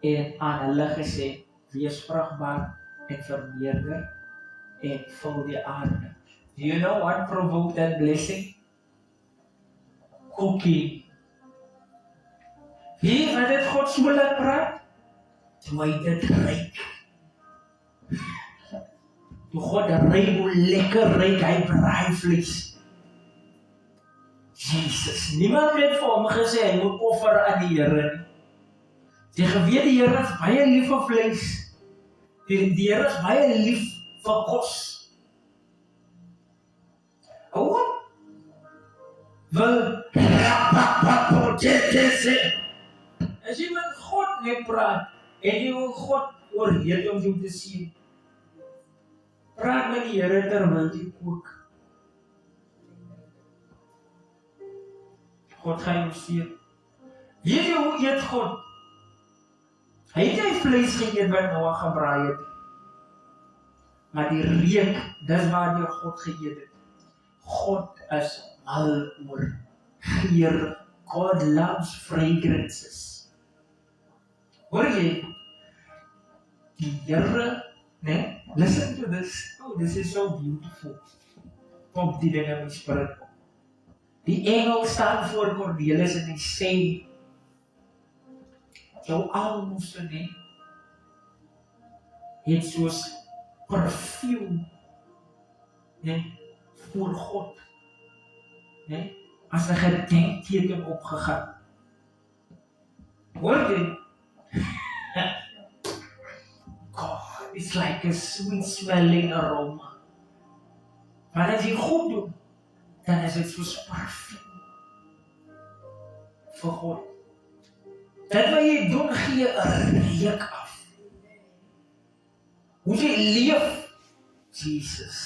en aan hulle gesê, wees vrugbaar en vermeerder en vul die aarde. Do you know what provoked that blessing? Cooking. Wie wat het God so laat praat? Toe hy dit ryk. Toe God ryk, hoe lekker ryk hy braai vlees. Jesus, niemand het vir hom gesê hy moet offer aan die Here nie. Jy geweet die Here is baie lief vir vleis. Die Here is baie lief vir kos. Hoe? Wil sê. As jy met God net praat, en jy wil God oorheet om jou te sien, praat met die Here terwyl jy kook. God gaan jou sien. Weet jy hoe eet God? Hy het nie vlees geëet wat Noag gebraai het. Maar die reuk, dis waar God geëet het. God is mal oor geur. God loves fragrances. Hoor jy? Die Here, né? Listen to this. Oh, this is so beautiful. Kom die dinge in my spirit. Die engel staan voor Cornelis en hy sê, jou almoes nie, het soos perfume, nee, voor God, nee, as 'n gedenkteken opgegaan. Hoor jy? God, it's like a sweet smelling aroma. Maar as jy goed doen, dan is dit soos parfum vir God. Dit wat jy doen, gee 'n reuk af. Hoe jy leef, Jesus.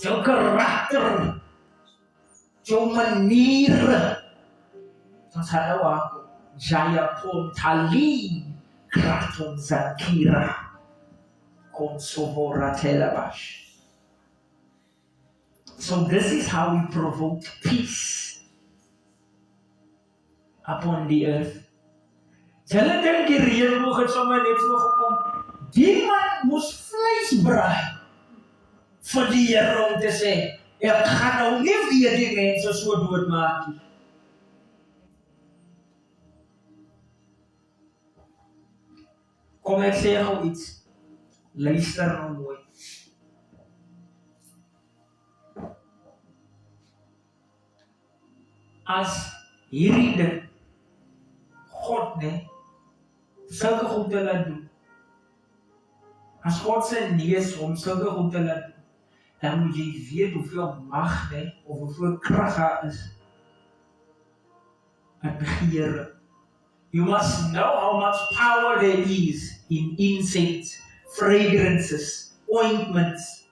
Jou karakter, jou maniere. Ons gaan nou aankom. Jaya Pom Tali, Kraton Zakira, Konsovora Telabash. So this is how we provoke peace upon the earth. Julle dink die reënboog het sommer net so gekom. Die man moes vleis braai vir die Here om te sê, ek gaan nou nie weer die mense so doodmaak nie. Kom ek sê gou iets. Luister nou mooi. As hierdie ding God sulke goed te laat doen. As God sy neus om sulke goed te laat doen, dan moet jy weet hoeveel mag of hoeveel krag daar is. En begeer. You must know how much power there is in incense, fragrances, ointments.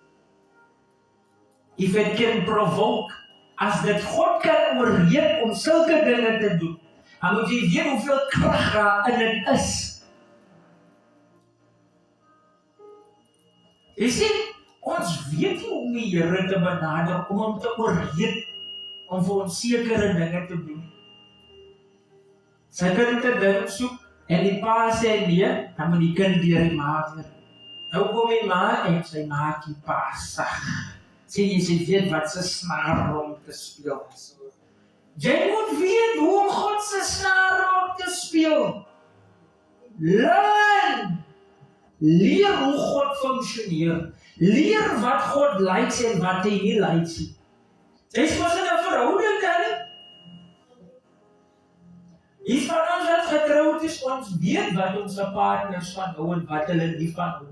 If it can provoke, as dit God kan oorreed om sulke dinge te doen, dan moet jy weet hoeveel krag daar in dit is. Jy sien, ons weet nie hoe die Here te benader om hom te oorreed om vir ons sekere dinge te doen. Sy kind te ding soek en die pa sê nee, dan moet die kind deur die ma weer. Nou kom die ma en sy maak die pa sag. Sien jy weet wat sy snaar om te speel. Jy moet weet hoe om God se snaar om te speel. Leer hoe God funksioneer. Leer wat God likes en wat hy nie likes nie. Dis mos 'n verhouding dan nie. Iets van ons wat getroud is, ons weet wat ons partners van hou en wat hulle nie van hou.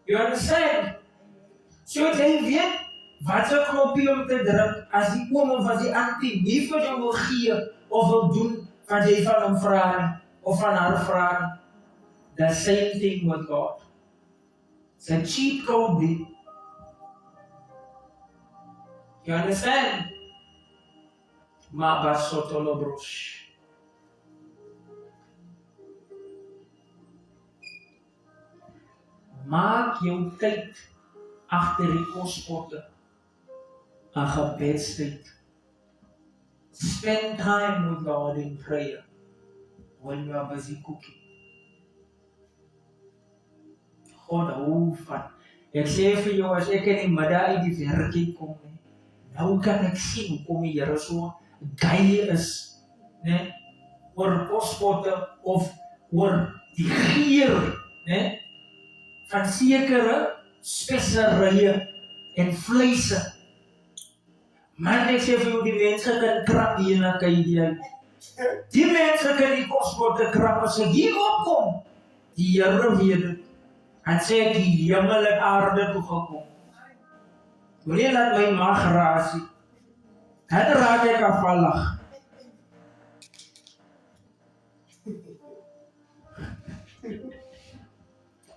You understand? So jy weet wat se knoppie om te druk as die oom of as die auntie nie vir jou wil gee of wil doen wat jy van hom vra of van haar vra. The same thing with God. It's a cheat code. You understand? Mabasotolobrosh. Maak jou tyd agter die kospotte 'n gebedstyd. Spend time with God in prayer when you are busy cooking. God hou van. Ek sê vir jou, as ek in die middag uit die werk kom, nou kan ek sien hoekom die Here so gey is, oor kospotte of oor die geur, van sekere speserye en vleise. Man, ek sê vir jou, die mense kan krap hier na kyk uit. Die mense kan die kospotte krap as ek hier opkom. Die Here weet dit. En sê ek die hemel en aarde toe gekom. Moenie laat my mag raas nie. Het raak ek afvallig.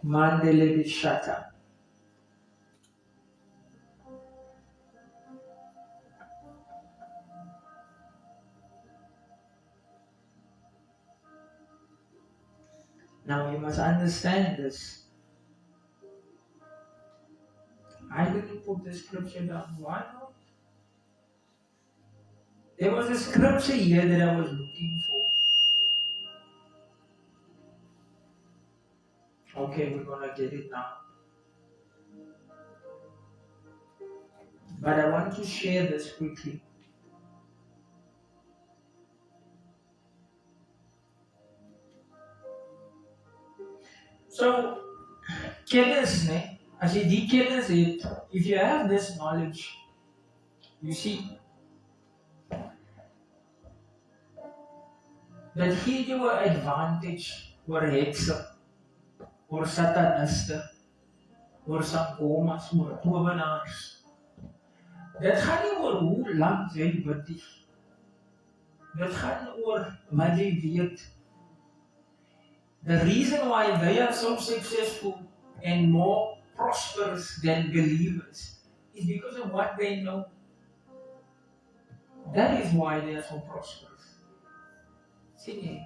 Mandele bishata. Now you must understand this. I didn't put the scripture down. Why not? There was a scripture here that I was looking for. Okay, we're gonna get it now. But I want to share this quickly. So, kennis, as jy die kennis het, if you have this knowledge, you see, that gee jou 'n advantage oor hekse, oor sataniste, oor sangomas, oor towenaars. Dit gaan nie oor hoe lank jy bid nie. Dit gaan oor wat jy weet. The reason why they are so successful and more prosperous than believers is because of what they know. That is why they are so prosperous. See?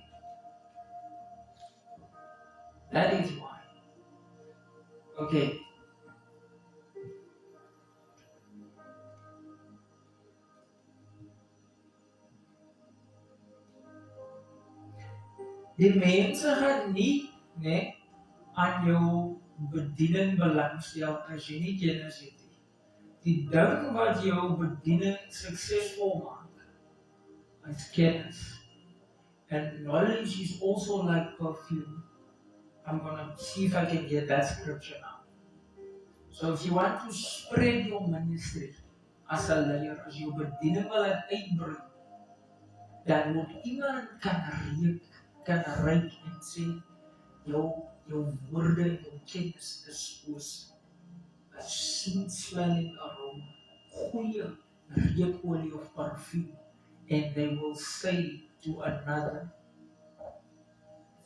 That is why. Okay. Die mense gaan nie, aan jou bediening belangstel as jy nie kennis het nie. Die ding wat jou bediening suksesvol maak, is kennis. And knowledge is also like perfume. I'm going to see if I can get that scripture now. So if you want to spread your ministry as a leier, as jou bediening wil uitbrei, dan moet iemand kan ryk en sê, jou woorde en jou kennis is soos 'n sweet smelling aroma, goeie reukolie of perfume, and they will say to another,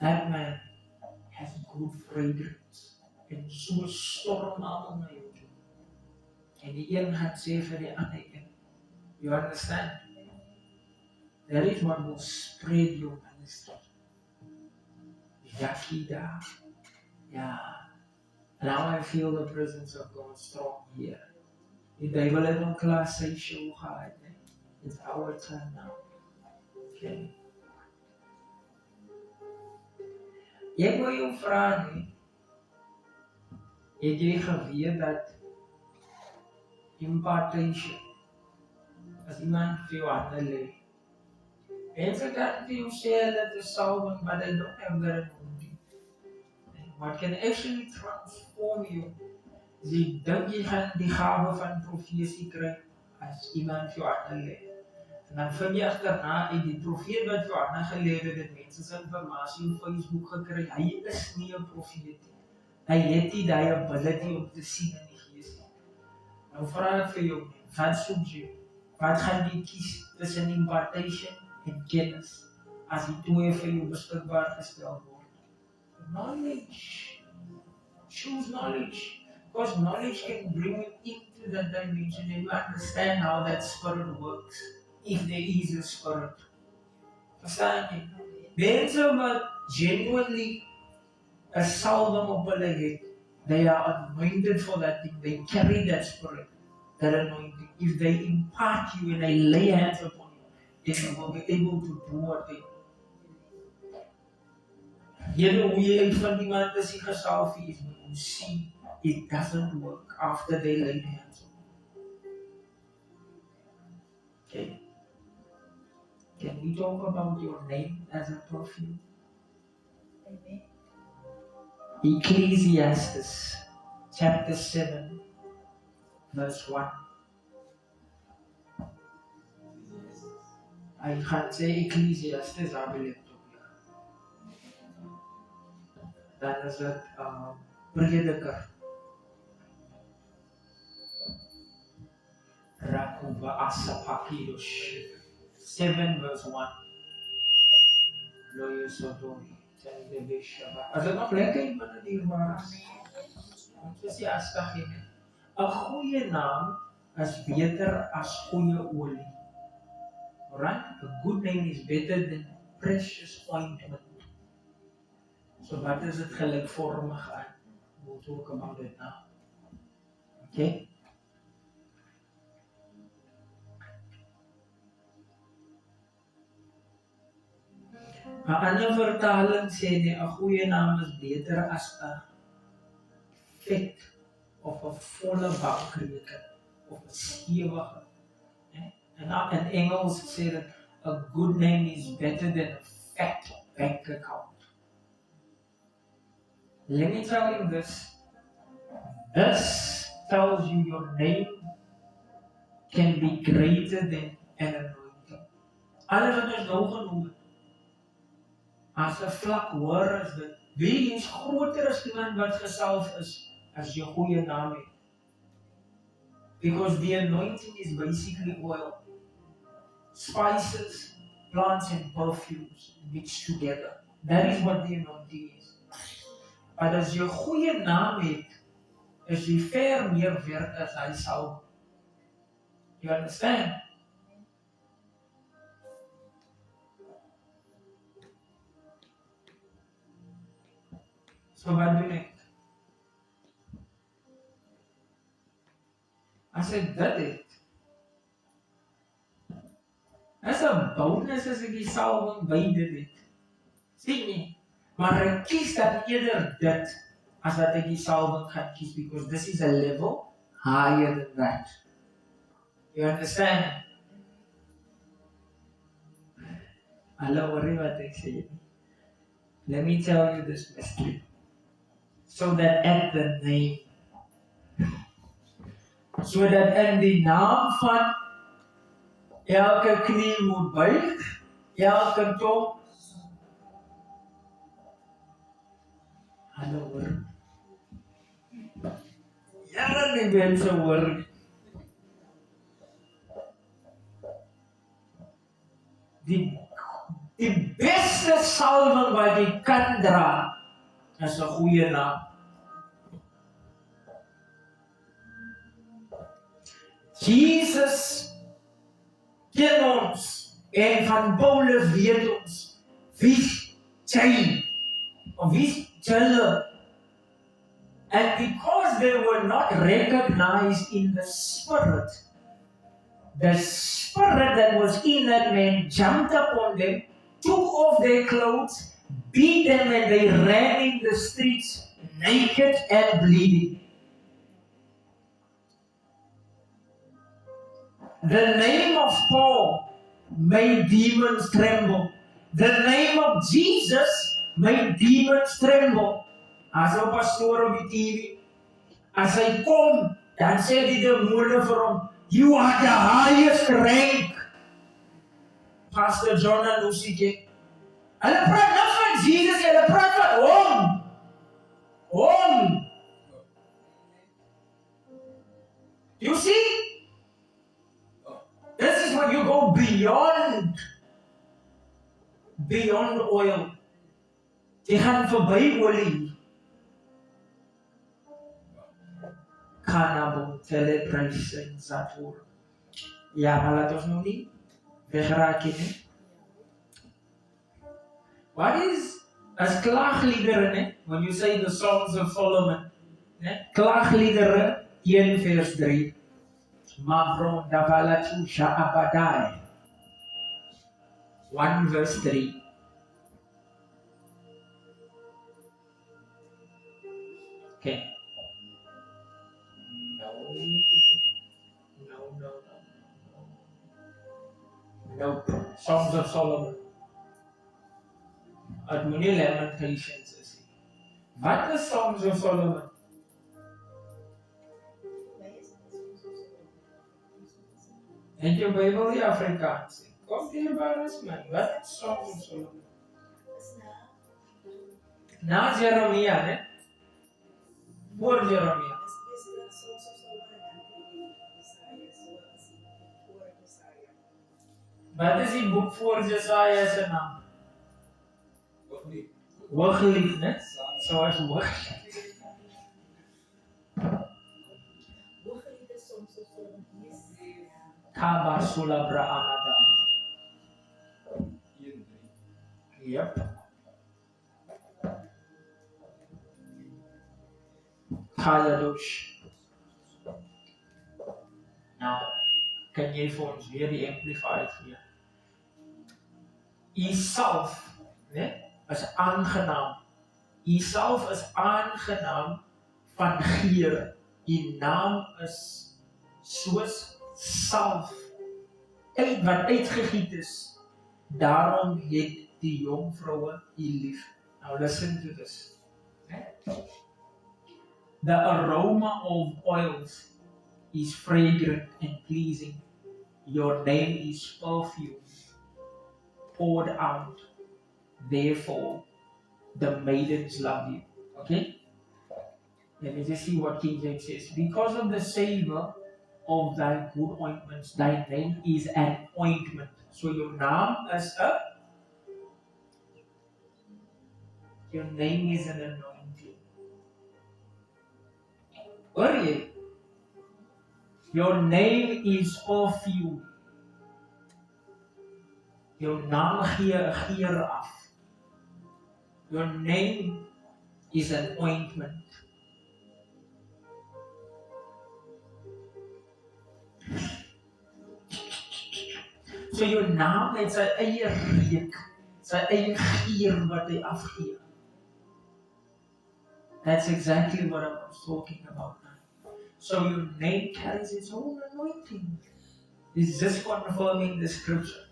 that man has good fragrance. En so storm almal na jou toe. En die een gaan sê vir die ander een, you understand? That is what will spread your ministry. Yakida. Yeah. Now I feel the presence of God strong here. Die duiwel het hom klaar sy show gehad. It's our time now. Okay. Ek wil jou vra nie, het jy geweet dat impartation, as iemand vir jou hande lê, mense kan vir jou sê dat is salwing, but they don't have the anointing. What can actually transform you, is jy dink jy gaan die gawe van profesie kry, as iemand vir jou hande lê. En dan vind jy agterna uit die profeet wat vir jou hande gelê het mense se informasie op Facebook gekry, hy is nie 'n profeet nie. Hy het nie die ability om te sien in die gees nie. Nou vra ek vir jou, wat soek jy? Wat gaan jy kies tussen impartation en kennis, as die twee vir jou beskikbaar gestel word? Knowledge. Choose knowledge. Because knowledge can bring you into that dimension and you understand how that spirit works. If there is a spirit. Verstaan jy? Mense wat genuinely a salwing op hulle het, they are anointed for that thing. They carry that spirit, that anointing. If they impart you and they lay hands upon you, then you will be able to do what they do. Here, hoe jy uit van iemand is die gesalf is, you see, it doesn't work after they lay hands on you. Okay. Can we talk about your name as a perfume? Amen. Ecclesiastes chapter 7 verse 1. I can't say Ecclesiastes, I believe. Dan is het Prediker. Rakuba Asapakidosh 7 verse 1. Loyo Sotori. As dit nog lekker in binne die was. Ons is die asdag in. 'n Goeie naam is beter as goeie olie. Alright? A good name is better than precious ointment. So wat is dit gelykvormig aan? We'll talk about it now. Okay? Maar ander vertaling sê nie, 'n goeie naam is beter as 'n vet of 'n volle bankrekening of 'n stewige. En in Engels sê dit, a good name is better than a fat bank account. Let me tell you this. This tells you your name can be greater than an anointing. Alles wat ons nou genoem het, as 'n vlak hoor is dit, wie is groter as iemand wat gesalf is, as jy goeie naam het? Because the anointing is basically oil. Spices, plants and perfumes mixed together. That is what the anointing is. But as jy goeie naam het, is jy ver meer werd as hy salf. You understand? So wat doen ek? As ek dit het, is 'n bonus as ek die salwing by dit het. Sien jy? Maar ek kies dat eerder dit, as wat ek die salwing gaan kies, because this is a level higher than that. You understand? Hallo, hoor wat ek sê. Let me tell you this mystery. So that at the name, sodat in die naam van elke knie moet buig, elke tong. Hallo hoor. Ja, die mense hoor. Die beste salwing wat jy kan dra is 'n goeie naam. Jesus ken ons en van Paulus weet ons wie jy of wie julle. And because they were not recognized in the spirit that was in that man jumped upon them, took off their clothes, beat them, and they ran in the streets naked and bleeding. The name of Paul made demons tremble. The name of Jesus made demons tremble. As 'n pastoor op die TV, as hy kom, dan sê die demone vir hom, "You are the highest rank." Pastor John and Lucy. Hulle praat nie van Jesus, hulle praat van hom. Hom. You see? This is when you go beyond oil. Jy gaan verby olie. Kanabo telepression Zatur. Ja, maar laat ons nou nie wegraak nie. What is as klaagliedere, ne? When you say the songs of Solomon, ne? Klaagliedere 1 vers 3. Mavron davalatu sha'abadai. 1 verse 3. Okay. Nope. Songs of Solomon. At moenie Lamentations is. Wat is Songs of Solomon? En jou Bybel die Afrikaans. Kom hierbaar is man. Wat is Songs of Solomon? Na Jeremia, ne? Voor Jeremia. Wat is die boek voor Jesaja se naam? Hooglied, ne? Zoals Hooglied. Hooglied is soms of Solomon. Kaba Sulabra Amada. Yep. Kayadosh. Nou, kan jy vir ons weer die Amplified gee? Uself, né? Is aangenaam. Uself is aangenaam van geur. Die naam is soos salf wat uitgegiet is. Daarom het die jong vroue u lief. Now listen to this. The aroma of oils is fragrant and pleasing. Your name is perfume poured out. Therefore, the maidens love you. Okay? Let me just see what King James says. Because of the savor of thy good ointments, thy name is an ointment. So your name is an anointing. Hoor jy? Your name is perfume. Jou naam gee 'n geur af. Your name is an ointment. So jou naam het sy eie reuk, sy eie geur wat hy afgee. That's exactly what I was talking about now. So your name carries its own anointing. It's just confirming the scripture.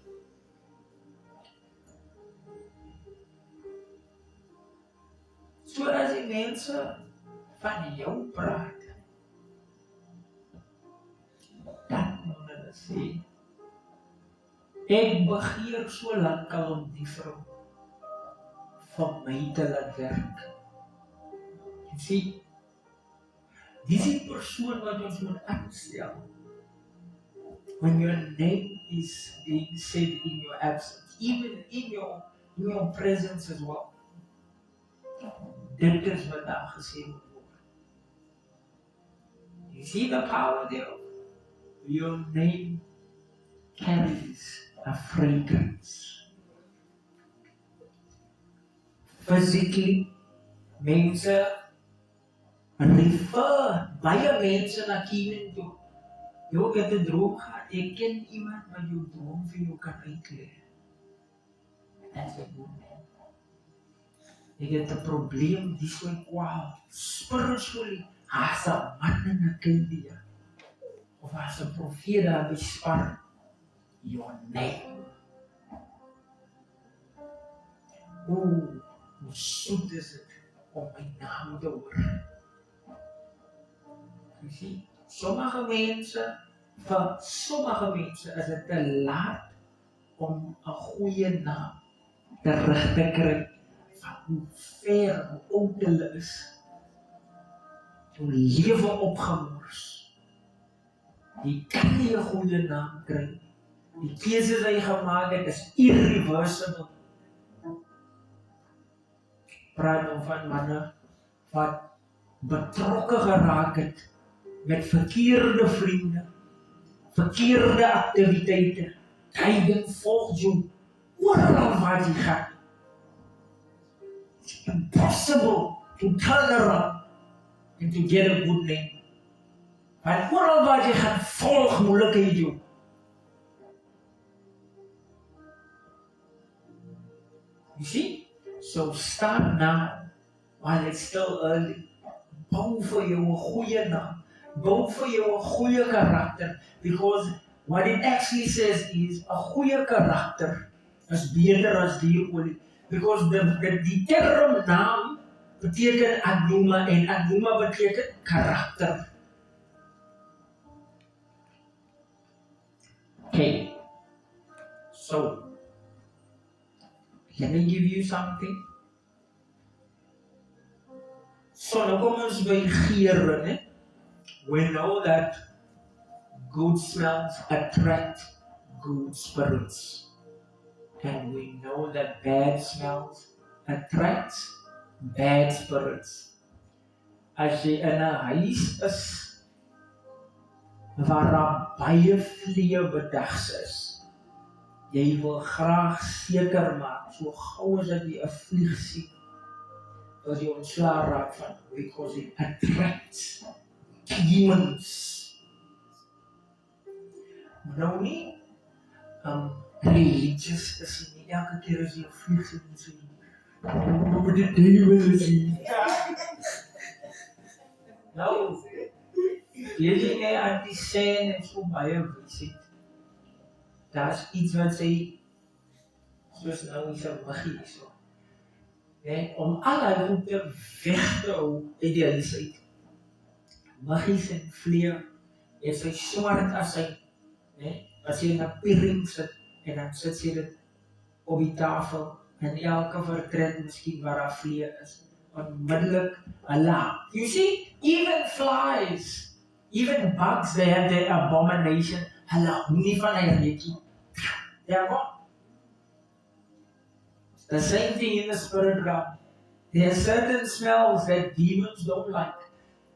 So as die mense van jou praat, dan moet hulle sê, ek begeer so lank al om die vrou van my te laat werk. You see, dis die persoon wat ons moet aanstel. When your name is being said in your absence, even in your presence as well. Dit is wat daar gesê moet word. You see the power there? Your name carries a fragrance. Physically, mense refer baie mense na Keenan toe. Jy het 'n droom gehad, ek ken iemand wat jou droom vir jou kan uitleg. That's a good man. Jy het 'n probleem, dis so kwaad. Spiritually, as 'n man in 'n kindia, of as 'n profeet daar bespar, your name. Hoe soet is het om my naam te hoor. You see, sommige mense is het te laat om 'n goeie naam terug te kry van hoe ver, hoe oud hulle is. Hoe lewe opgemors. Jy kan nie 'n goeie naam kry. Die keuses wat jy gemaak het is irreversible. Praat nou van manne wat betrokke geraak het met verkeerde vriende, verkeerde aktiwiteite. Hy ding volg jou oral waar jy gaan. It's impossible to turn around and to get a good name. Maar oral waar jy gaan volg moeilikheid jou. You see? So start now, while it's still early. Bou vir jou 'n goeie naam. Bou vir jou 'n goeie karakter. Because what it actually says is, 'n goeie karakter is beter as dierolie. Because die term naam beteken adnuma en adnuma beteken karakter. Okay. So, let me give you something. So nou kom ons by geure, né? We know that good smells attract good spirits. And we know that bad smells attract bad spirits. As jy in 'n huis is waar daar baie vliee bedags is, jy wil graag seker maak, so gou as jy 'n vlieg sien, as jy ontslae raak van, because it attracts demons. Nou nie, religious is nie, elke keer as jy 'n vlieg sien, oh, die devil is hier. Nou, jy nie aan die scène en so baie wysheid. Daar's iets wat sê, soos nou is 'n maggie so. Nee, om al die goede weg te hou uit die huis uit. Maggies en vleer, het sy swart as sy, nee, as jy in 'n piering sit, en dan sit sy dit op die tafel, en elke vertrek miskien waar daar vleer is, onmiddellik, Allah. You see, even flies, even bugs, they have their abomination, hulle hou nie van hy reekie. They are gone. The same thing in the spirit realm. There are certain smells that demons don't like.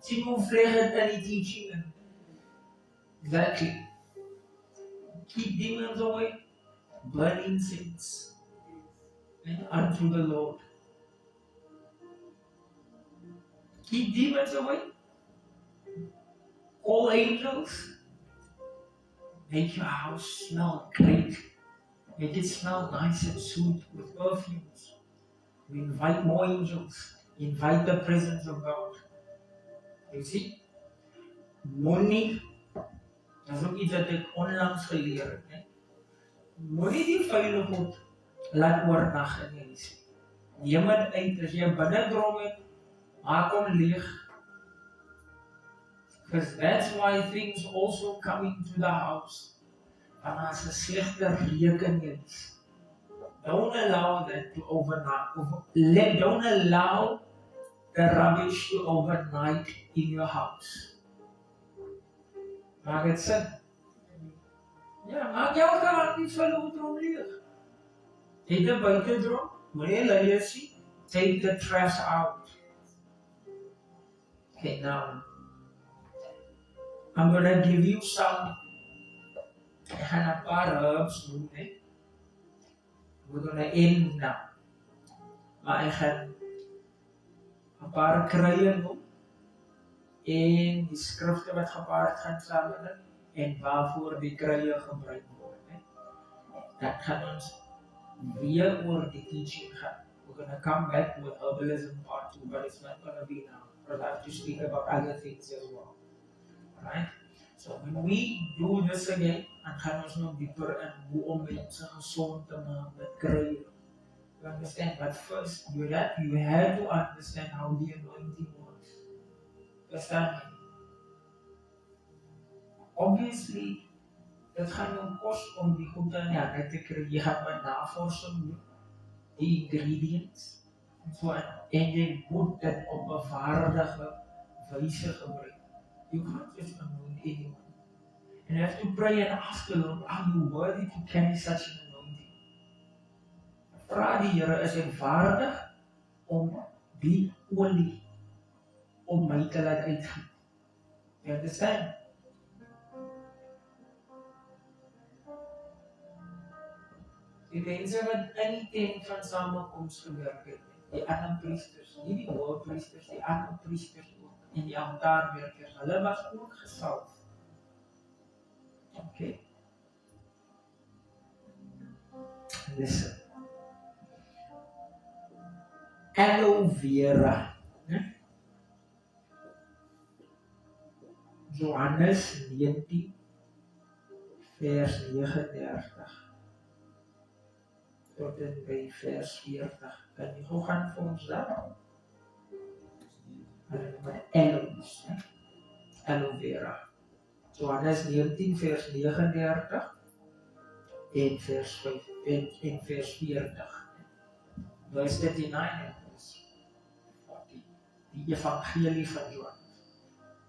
Sien hoe vlieg het in die teaching in. Exactly. Keep demons away. Burn incense. Unto the Lord. Keep demons away. All angels. Make your house smell great. Make it smell nice and sweet with perfumes. We invite more angels. Invite the presence of God. You see? Moenie, dat is ook iets dat ek onlangs geleer het. Nee? Moenie die vuile goed laat oornag in die huis. Neem het uit, as jy 'n binnendrom het, maak hom leeg Because that's why things also come into the house. And as a slechter rekening is. Don't allow that to don't allow the rubbish to overnight in your house. Maak het sin? Ja, maak jou kaart nie vir loodrom leeg. Het 'n buitedrom, moenie leiers sien. Take the trash out. Okay, now I'm gonna give you some herbs noem, né? We're gonna end now. Maar ek gaan 'n paar krye noem en die skrifte wat gepaard gaan saam met dit en waarvoor die krye gebruik word, né? Dat gaan ons weer oor die teaching gaan. We're gonna come back with herbalism part 2, but it's not gonna be now. Because I have to speak about other things as well. Alright? So when we do this again, dan gaan ons nog dieper in hoe om mense gesond te maak met krye. You understand? But first, you have to understand how the anointing works. Understand me? Obviously, dit gaan jou kos om die goede uit te kry. Jy gaan met navorsing doen, die ingredients, en so en jy moet dit op 'n vaardige wyse gebruik. You can't just anoint anyone. And you have to pray and ask the Lord, are you worthy to carry such an anointing? Vra die Here, is ek waardig om die olie op my te laat uitgiet? You understand? Die mense wat in die tent van samekoms gewerk het, die ander priesters, nie die hoë priesters, die ander priesters ook, en die altaarwerkers, hulle was ook gesalf. Okay. Listen. Aloe vera. Johannes 19, vers 39. Tot en by vers 40. Kan jy gou gaan vir ons daar? Hulle noem dit aloes, aloe vera. Johannes 19 vers 39 en vers 5 en vers 40. Verse 39 en vers 40. Die evangelie van John.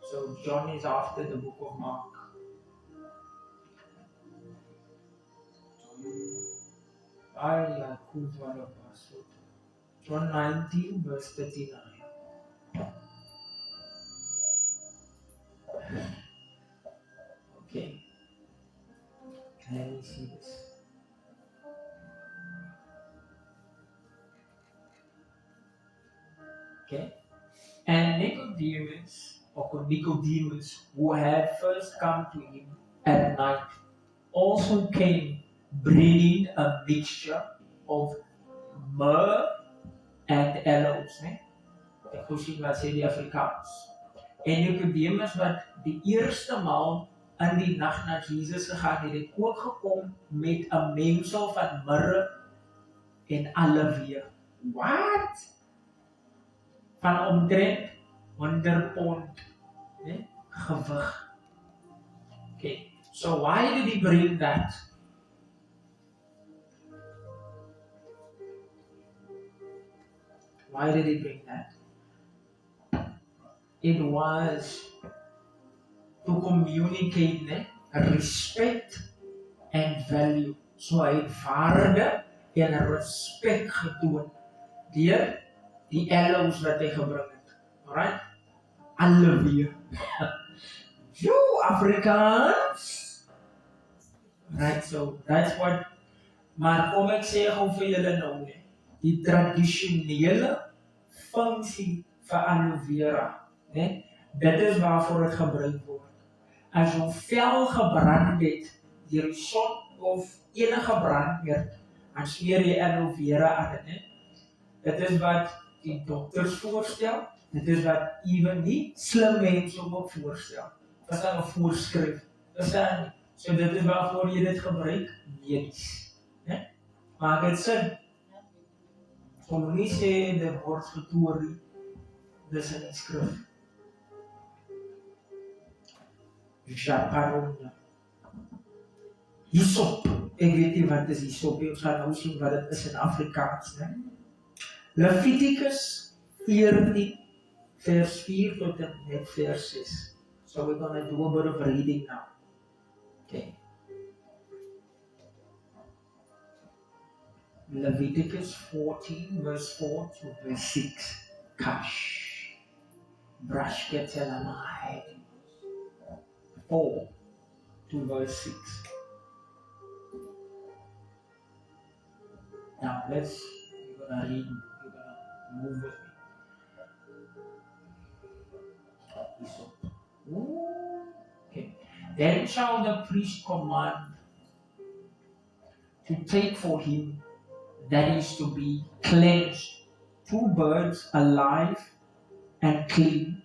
So John is after the book of Mark. John 19 verse 39. Okay. Let me see this. Okay. And Nicodemus, who had first come to him at night, also came bringing a mixture of myrrh and aloes. Ek sien wat sê die Afrikaans. En Nicodemus wat die eerste maal in die nag na Jesus gegaan het ook gekom met 'n mengsel van myrrh en aloe. What? Van omtrent 100 pond gewig. Okay, so why did he bring that? Why did he bring that? It was to communicate respect and value. So hy het waarde en respect getoon deur die aloes wat hy gebring het. Alright? Aloe. You Afrikaans. Right, so that's what. Maar kom ek sê gou vir julle nou die tradisionele funksie vir aloe vera, dit is waarvoor dit gebruik word. As jou vel gebrand het deur die son of enige brandweer, dan smeer jy aloe vera aan dit. Dit is wat die dokters voorstel, dit is wat even die slim mense ook voorstel. Dit is 'n voorskrif. Verstaan? So dit is waarvoor jy dit gebruik, medies. Maak dit sin? Om nie sê dit word getoer, dis in die skrif. Japarona. Hyssop. Ek weet nie wat is hyssop nie. Ons gaan nou sien wat dit is in Afrikaans. Ne? Leviticus 14 vers 4 tot en met vers 6. So we're going to do a bit of reading now. Okay. Leviticus 14 verse 4 to verse 6. Kash. Brashketelamai. 4 to verse 6. Now you're gonna read, you're gonna move with me. Okay. Then shall the priest command to take for him that is to be cleansed 2 birds alive and clean,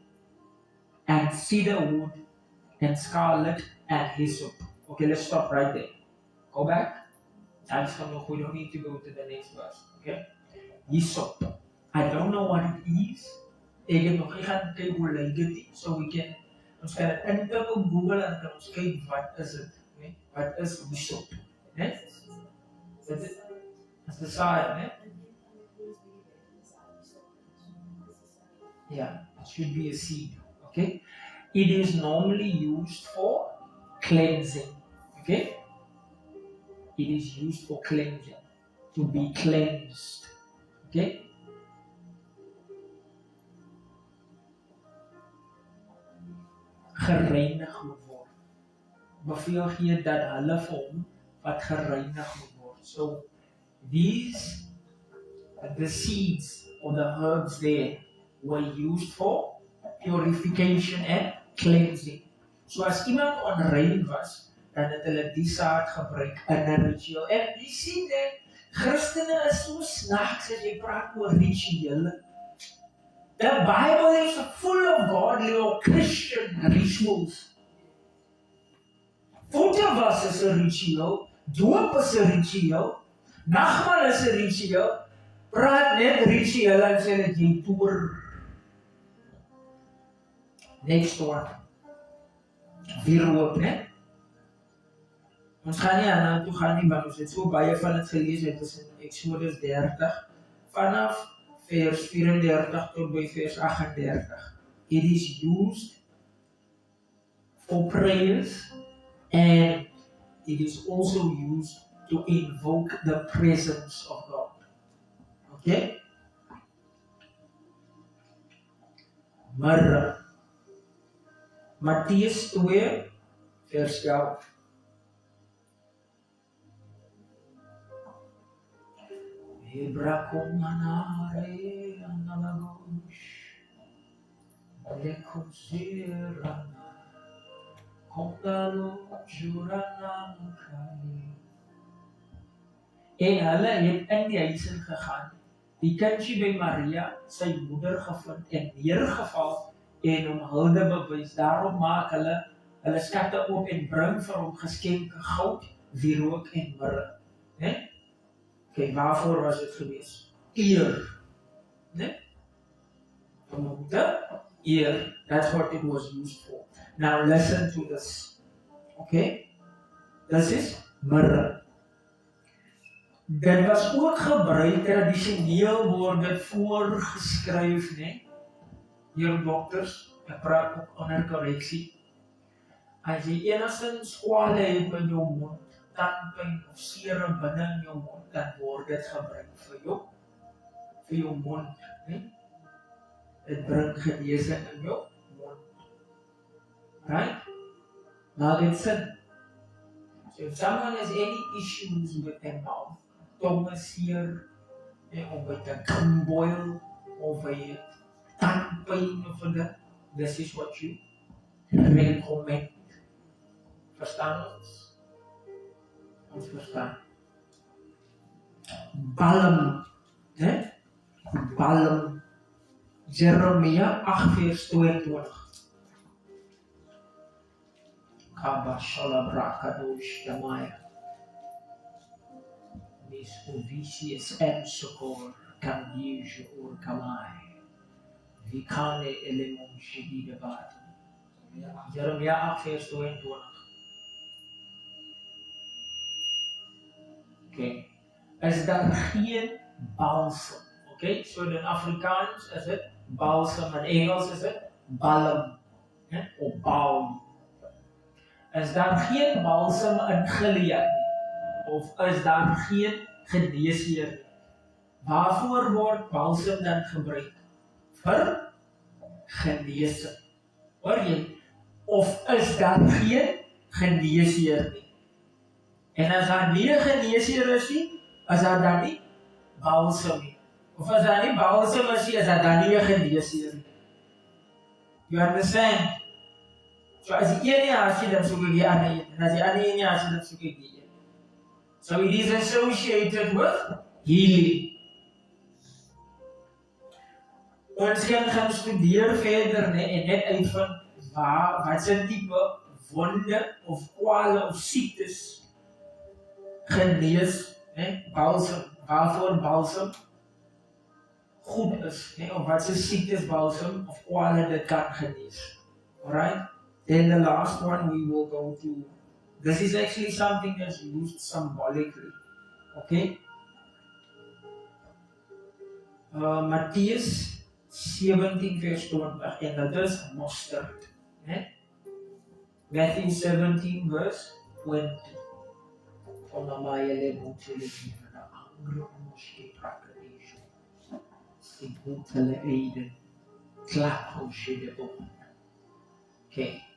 and cedar wood and scarlet and hyssop. Okay, let's stop right there. Go back. We don't need to go to the next verse. Okay? Hyssop. I don't know what it is. Ek gaan kyk hoe lyk dit, so we can ons kan dit intik op Google en kan ons kyk wat is dit, né? Wat is hyssop, né? Dit is the side, né? Yeah, it should be a seed. Okay? It is normally used for cleansing. Okay? It is used for cleansing. To be cleansed. Okay? Gereinig moet word. Beveel gee dat hulle vir hom wat gereinig moet word. So these, the seeds or the herbs there were used for purification and cleansing. So as iemand onrein was, dan het hulle die saad gebruik in 'n ritueel. En jy sien dat Christene is so snaaks as jy praat oor rituele. The Bible is full of godly or Christian rituals. Voetewas is 'n ritueel, doop is 'n ritueel, nagmaal is 'n ritueel. Praat net ritueel en sê dat jy toer. Next one. Wierook, né? Ons gaan nie aan toe gaan nie, want ons het so baie van dit gelees, het is in Exodus 30, vanaf vers 34 tot by vers 38. It is used for prayers and it is also used to invoke the presence of God. Okay? Maar Mattheus 2 vers 11. Hebrakomanare analagosh lekosirana kondalo jurana kai. En hulle het in die huis gegaan, die kindjie by Maria, sy moeder gevind en neergeval en hom hulde bewys. Daarom maak hulle skatte oop en bring vir hom geskenke goud, wierook en mirre. Né? Okay, waarvoor was dit gewees? Eer. Né? Om te eer. That's what it was used for. Now listen to this. Okay? This is mirre. Dit was ook gebruik tradisioneel word dit voorgeskryf, né? Hier dokters, ek praat ook onder korreksie. As jy enigstens kwale het in jou mond, tandpyn of serum binne in jou mond, dan word dit gebruik vir jou mond, né? Dit bring genesing in jou mond. Right? Maak dit sin? So if someone has any issues with their mouth, tongue seer, of with a gum boil, of a tandpyn of that, this is what you recommend. Verstaan ons? Ons verstaan. Balm, né? Balm. Jeremia 8 vers 22. Kabashala brakadosh damaya. Mis ovicius ensokor kandije or kamai. Vikane elemon shedide bad. Jeremia 8 vers 22. Okay. Is daar geen balsem? Okay, so in Afrikaans is het balsem, in Engels is het balm, of balm. Is daar geen balsem in Gilead nie? Of is daar geen geneesheer nie? Waarvoor word balsem dan gebruik? Vir genesing. Hoor jy? Of is daar geen geneesheer nie? En as daar nie 'n geneesheer is nie, is daar dan nie balsem nie. Of as daar nie balsem is nie, is daar dan nie 'n geneesheer nie. You understand? So as die een nie as jy dan soek ek die ander een. En as die ander een nie as jy dan soek ek die een. So it is associated with healing. Ons gaan studeer verder en net uitvind wat se tipe wonde of kwale of siektes genees, balsem, waarvoor balsem goed is, of wat se siektes balsem of kwale dit kan genees. Alright? Then the last one we will go to, this is actually something that's used symbolically. Okay? Mattheus 17 vers 20, en dat is mosterd. Matthew 17 verse 20. Onamaya butele na angro moske prakadisho. Si butele eiden klap hoshide op. Okay.